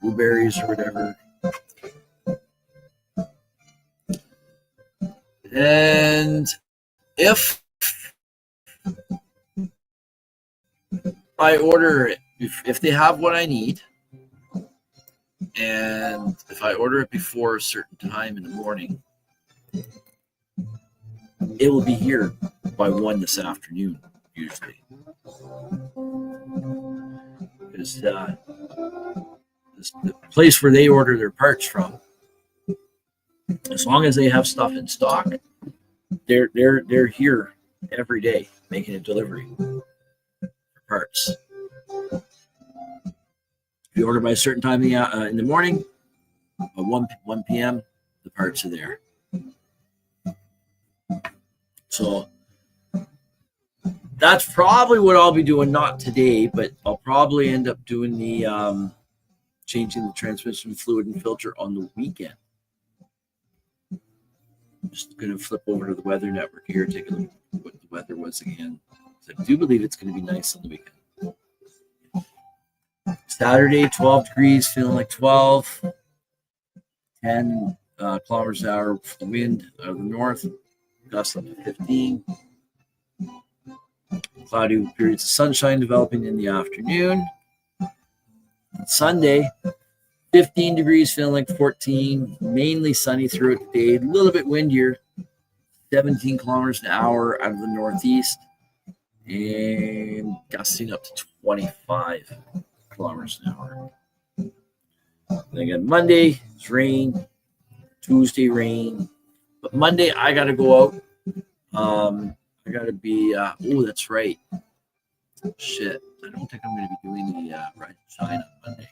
blueberries, or whatever. And if I order it, if they have what I need, and if I order it before a certain time in the morning, it will be here by 1 this afternoon, usually. Because the place where they order their parts from, as long as they have stuff in stock, they're here every day making a delivery for parts. If you order by a certain time in the morning, by 1 p.m., the parts are there. So that's probably what I'll be doing, not today, but I'll probably end up doing the changing the transmission fluid and filter on the weekend. I'm just going to flip over to the weather network here, take a look at what the weather was again. So I do believe it's going to be nice on the weekend. Saturday, 12 degrees, feeling like 12. 10 kilometers an hour for the wind out of the north. Gusts up to 15. Cloudy periods of sunshine developing in the afternoon. Sunday, 15 degrees, feeling like 14. Mainly sunny throughout the day. A little bit windier. 17 kilometers an hour out of the northeast. And gusting up to 25 kilometers an hour. Then again, Monday, it's rain. Tuesday, rain. But Monday, I got to go out. I got to be, that's right. Shit. I don't think I'm going to be doing the ride to China on Monday.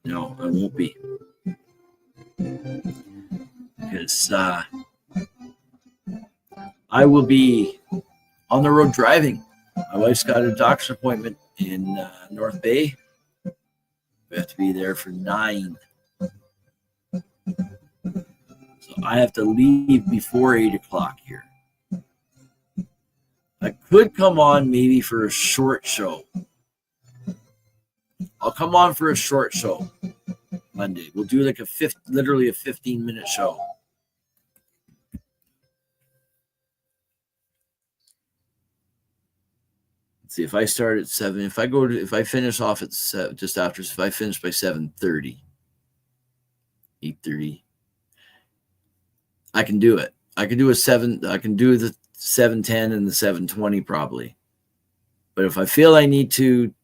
No, I won't be. Because I will be on the road driving. My wife's got a doctor's appointment in North Bay. We have to be there for 9. So I have to leave before 8 o'clock here. I could come on maybe for a short show. I'll come on for a short show Monday. We'll do like literally a 15-minute show. Let's see, if I start at 7, if I finish off at 7, just after, if I finish by 7:30, 8:30, I can do it. I can do the 7:10 and the 7:20 probably. But if I feel I need to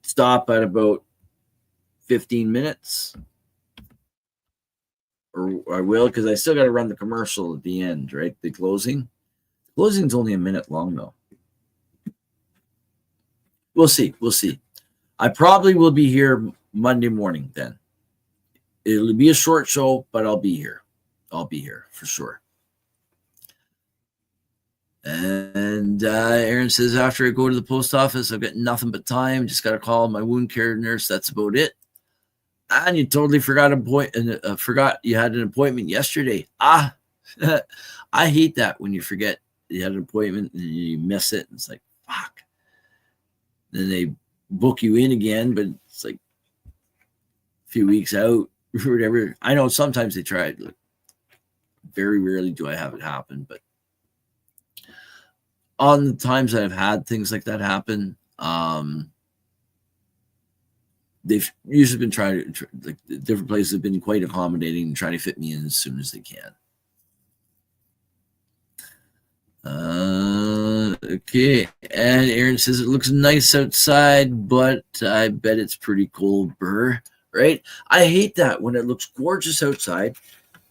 stop at about 15 minutes, or I will, because I still got to run the commercial at the end, right? The closing. The closing's only a minute long though. We'll see. I probably will be here Monday morning then. It'll be a short show, but I'll be here. I'll be here for sure. And Aaron says, after I go to the post office, I've got nothing but time. Just got to call my wound care nurse. That's about it. And you totally forgot you had an appointment yesterday. I hate that when you forget you had an appointment and you miss it. It's like, fuck. Then they book you in again, but it's like a few weeks out or whatever. I know sometimes they try. Look, very rarely do I have it happen, but on the times that I've had things like that happen, they've usually been trying to, like, different places have been quite accommodating and trying to fit me in as soon as they can. Okay, and Aaron says it looks nice outside, but I bet it's pretty cold, right? I hate that when it looks gorgeous outside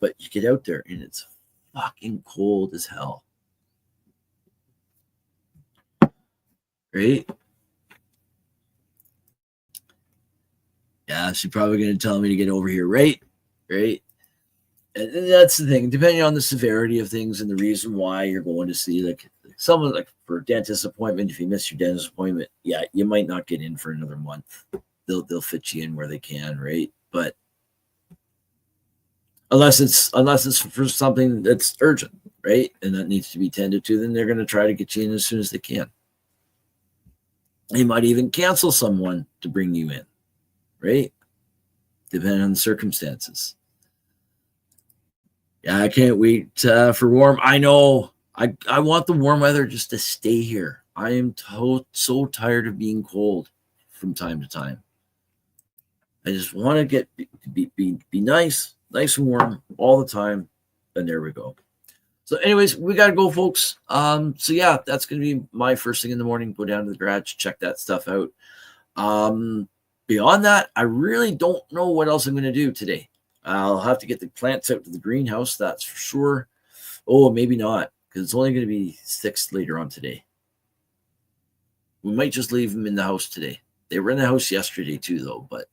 But you get out there and it's fucking cold as hell. Right? Yeah, she's probably going to tell me to get over here, right? Right? And that's the thing. Depending on the severity of things and the reason why you're going to see, like someone like for a dentist appointment, if you miss your dentist appointment, yeah, you might not get in for another month. They'll fit you in where they can, right? But unless it's for something that's urgent, right, and that needs to be tended to, then they're going to try to get you in as soon as they can. They might even cancel someone to bring you in, right? Depending on the circumstances. Yeah, I can't wait for warm. I know. I want the warm weather just to stay here. I am so tired of being cold from time to time. I just want to be nice and warm all the time. And there we go. So anyways, we got to go, folks. So yeah, that's going to be my first thing in the morning. Go down to the garage, check that stuff out. Beyond that, I really don't know what else I'm going to do today. I'll have to get the plants out to the greenhouse, that's for sure. Oh, maybe not, because it's only going to be 6 later on today. We might just leave them in the house today. They were in the house yesterday too, though, but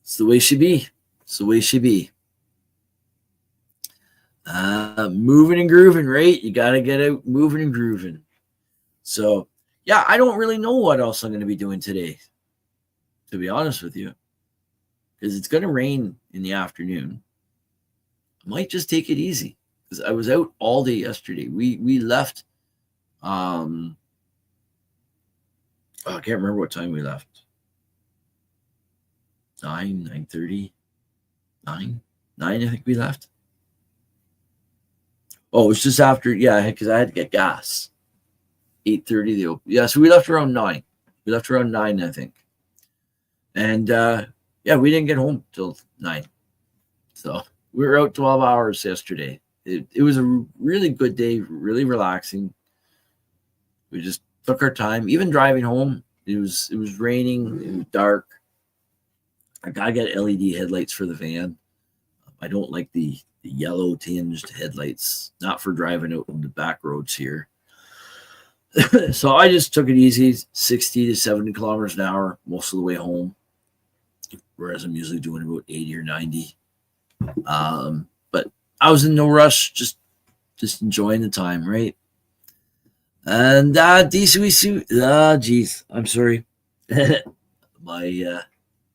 it's the way she be. It's the way she be. Moving and grooving, right? You got to get out moving and grooving. So, yeah, I don't really know what else I'm going to be doing today, to be honest with you, because it's going to rain in the afternoon. I might just take it easy because I was out all day yesterday. We left. I can't remember what time we left. 9:30, 9, I think we left. Oh, it was just after, yeah, because I had to get gas. 8:30. Yeah, so we left around 9. We left around 9, I think. And yeah, we didn't get home till 9. So we were out 12 hours yesterday. It was a really good day, really relaxing. We just took our time. Even driving home, it was raining, it was dark. I gotta get LED headlights for the van. I don't like the yellow tinged headlights, not for driving out on the back roads here. So I just took it easy, 60 to 70 kilometers an hour most of the way home, whereas I'm usually doing about 80 or 90. But I was in no rush, just enjoying the time, right? And geez, I'm sorry.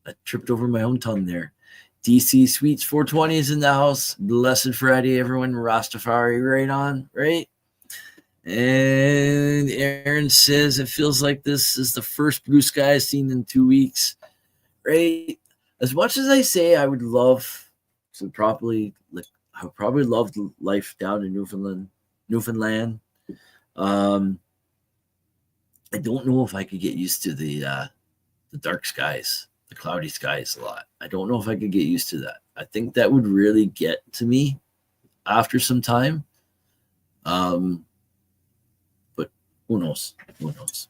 I tripped over my own tongue there. DC Sweets 420 is in the house. Blessed Friday, everyone. Rastafari right on, right? And Aaron says it feels like this is the first blue sky I've seen in 2 weeks, right? As much as I say I would love to probably, like, I would probably love life down in Newfoundland. I don't know if I could get used to the dark skies, the cloudy skies a lot. I don't know if I could get used to that. I think that would really get to me after some time. But who knows? Who knows?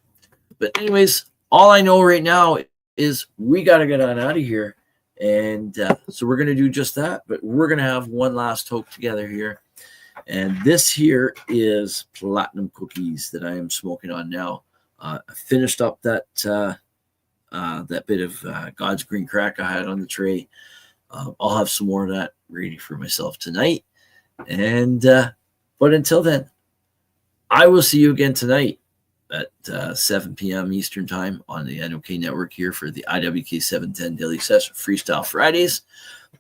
But anyways, all I know right now is we got to get on out of here. And so we're going to do just that. But we're going to have one last toke together here. And this here is platinum cookies that I am smoking on now. I finished up that bit of God's green crack I had on the tray. I'll have some more of that ready for myself tonight. And but until then, I will see you again tonight at 7 p.m. Eastern Time on the NOK Network here for the IWK 710 Daily Session Freestyle Fridays.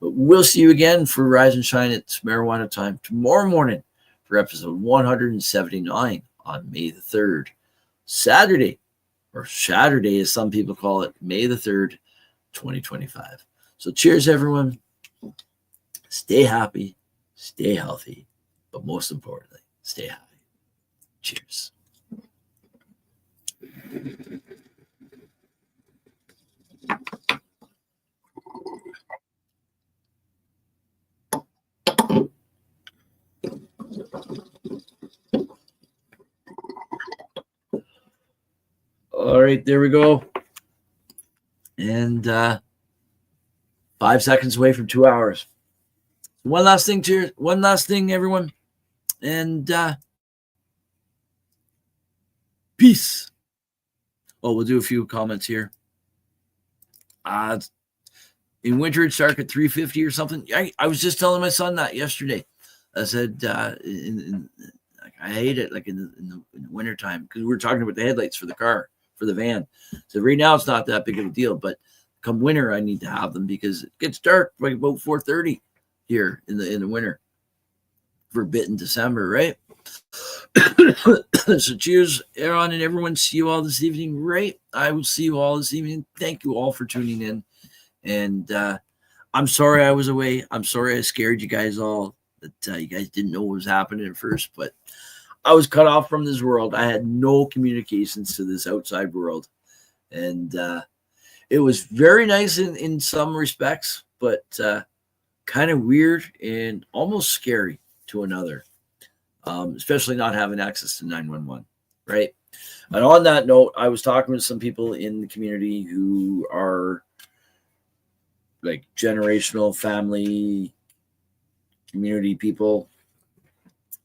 But we'll see you again for Rise and Shine. It's Marijuana Time tomorrow morning for episode 179 on May the 3rd. Saturday, or Saturday as some people call it, May the 3rd, 2025. So cheers, everyone. Stay happy, stay healthy, but most importantly, stay high. Cheers. All right, there we go. And 5 seconds away from 2 hours. One last thing, cheers. One last thing, everyone. And peace. Oh, we'll do a few comments here. In winter, it's dark at 3:50 or something. I was just telling my son that yesterday. I said, I hate it like in the wintertime, because we were talking about the headlights for the car, for the van. So right now it's not that big of a deal, but come winter, I need to have them because it gets dark like about 4:30 here in the winter for a bit in December, right? So cheers, Aaron and everyone. See you all this evening, right? I will see you all this evening. Thank you all for tuning in. And I'm sorry I was away. I'm sorry I scared you guys all, that you guys didn't know what was happening at first, but I was cut off from this world. I had no communications to this outside world. And it was very nice in some respects, but kind of weird and almost scary to another, especially not having access to 911, right? And on that note, I was talking with some people in the community who are like generational family community people.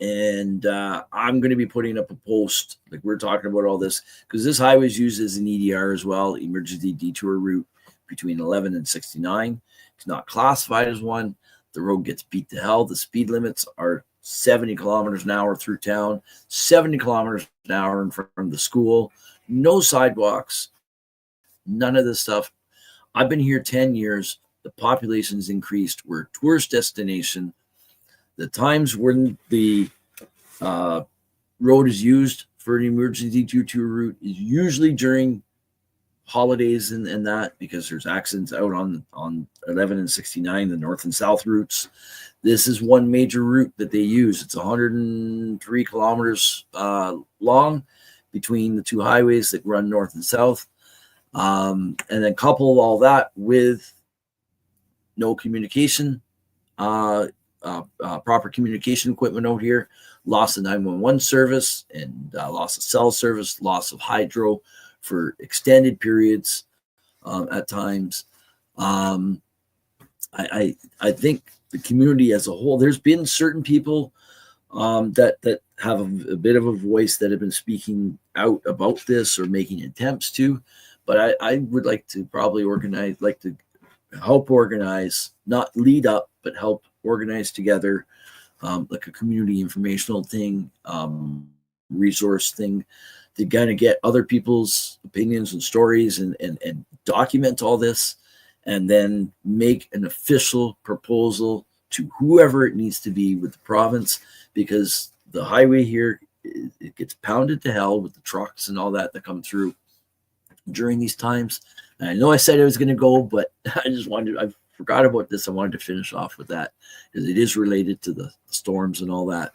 And I'm going to be putting up a post, like we're talking about all this, because this highway is used as an EDR as well, emergency detour route between 11 and 69. It's not classified as one. The road gets beat to hell. The speed limits are 70 kilometers an hour through town, 70 kilometers an hour in front of the school, no sidewalks, none of this stuff. I've been here 10 years. The population's increased. We're a tourist destination. The times when the road is used for an emergency detour route is usually during holidays and that, because there's accidents out on 11 and 69, the north and south routes. This is one major route that they use. It's 103 kilometers long between the two highways that run north and south. And then couple all that with no communication, proper communication equipment out here, loss of 911 service, and loss of cell service, loss of hydro for extended periods at times. I think the community as a whole, there's been certain people that have a bit of a voice that have been speaking out about this or making attempts to, but I would like to probably help organize, not lead up, but help organize together, like a community informational thing, resource thing, to kind of get other people's opinions and stories and document all this, and then make an official proposal to whoever it needs to be with the province, because the highway here, it gets pounded to hell with the trucks and all that come through during these times. And I know I said I was going to go, but I forgot about this. I wanted to finish off with that because it is related to the storms and all that.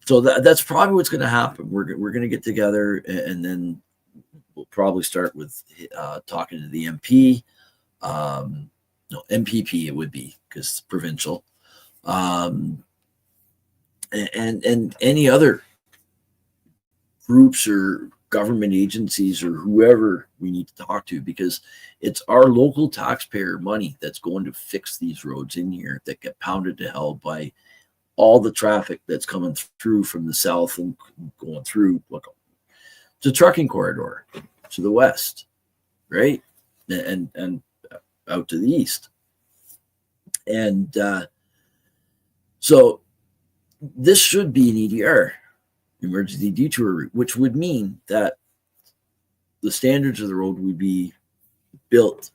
So that's probably what's going to happen. We're going to get together, and then we'll probably start with talking to the MP. No, MPP it would be, because it's provincial. And any other groups or government agencies or whoever we need to talk to, because it's our local taxpayer money that's going to fix these roads in here that get pounded to hell by all the traffic that's coming through from the south and going through the trucking corridor to the west, right? And out to the east. And so this should be an EDR, emergency detour route, which would mean that the standards of the road would be built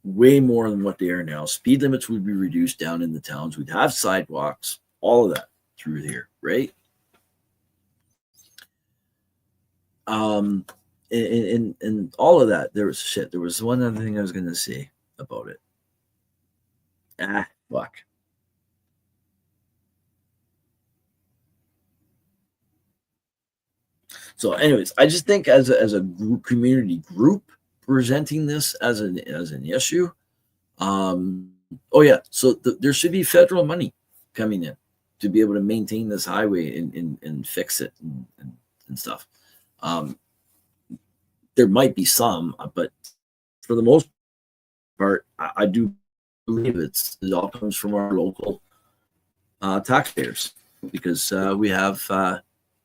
way more than what they are now. Speed limits would be reduced down in the towns. We'd have sidewalks, all of that through here, right? And all of that. There was one other thing I was going to say about it. Fuck. So, anyways, I just think as a community group presenting this as an issue. Oh yeah, so there should be federal money coming in to be able to maintain this highway and fix it and stuff. There might be some, but for the most part, I do believe it all comes from our local taxpayers, because we have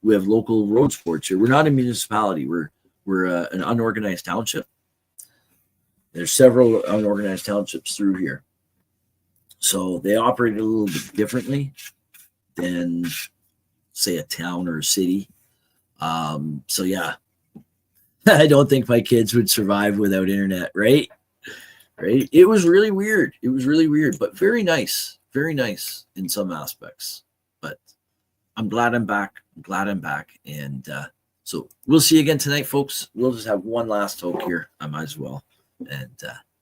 local road sports here. We're not a municipality. We're an unorganized township. There's several unorganized townships through here, so they operate a little bit differently than, say, a town or a city. So yeah, I don't think my kids would survive without internet, right? Right? It was really weird. It was really weird, but very nice in some aspects. But I'm glad I'm back. And so we'll see you again tonight, folks. We'll just have one last toke here. I might as well. And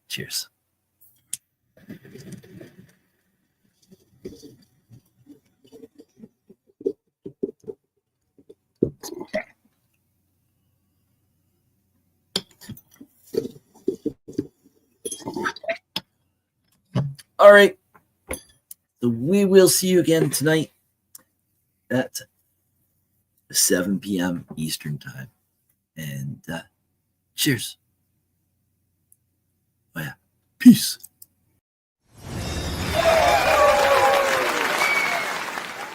cheers. All right. So we will see you again tonight at 7 p.m. Eastern time. And cheers. Oh, yeah. Peace.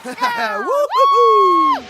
Woo-hoo-hoo!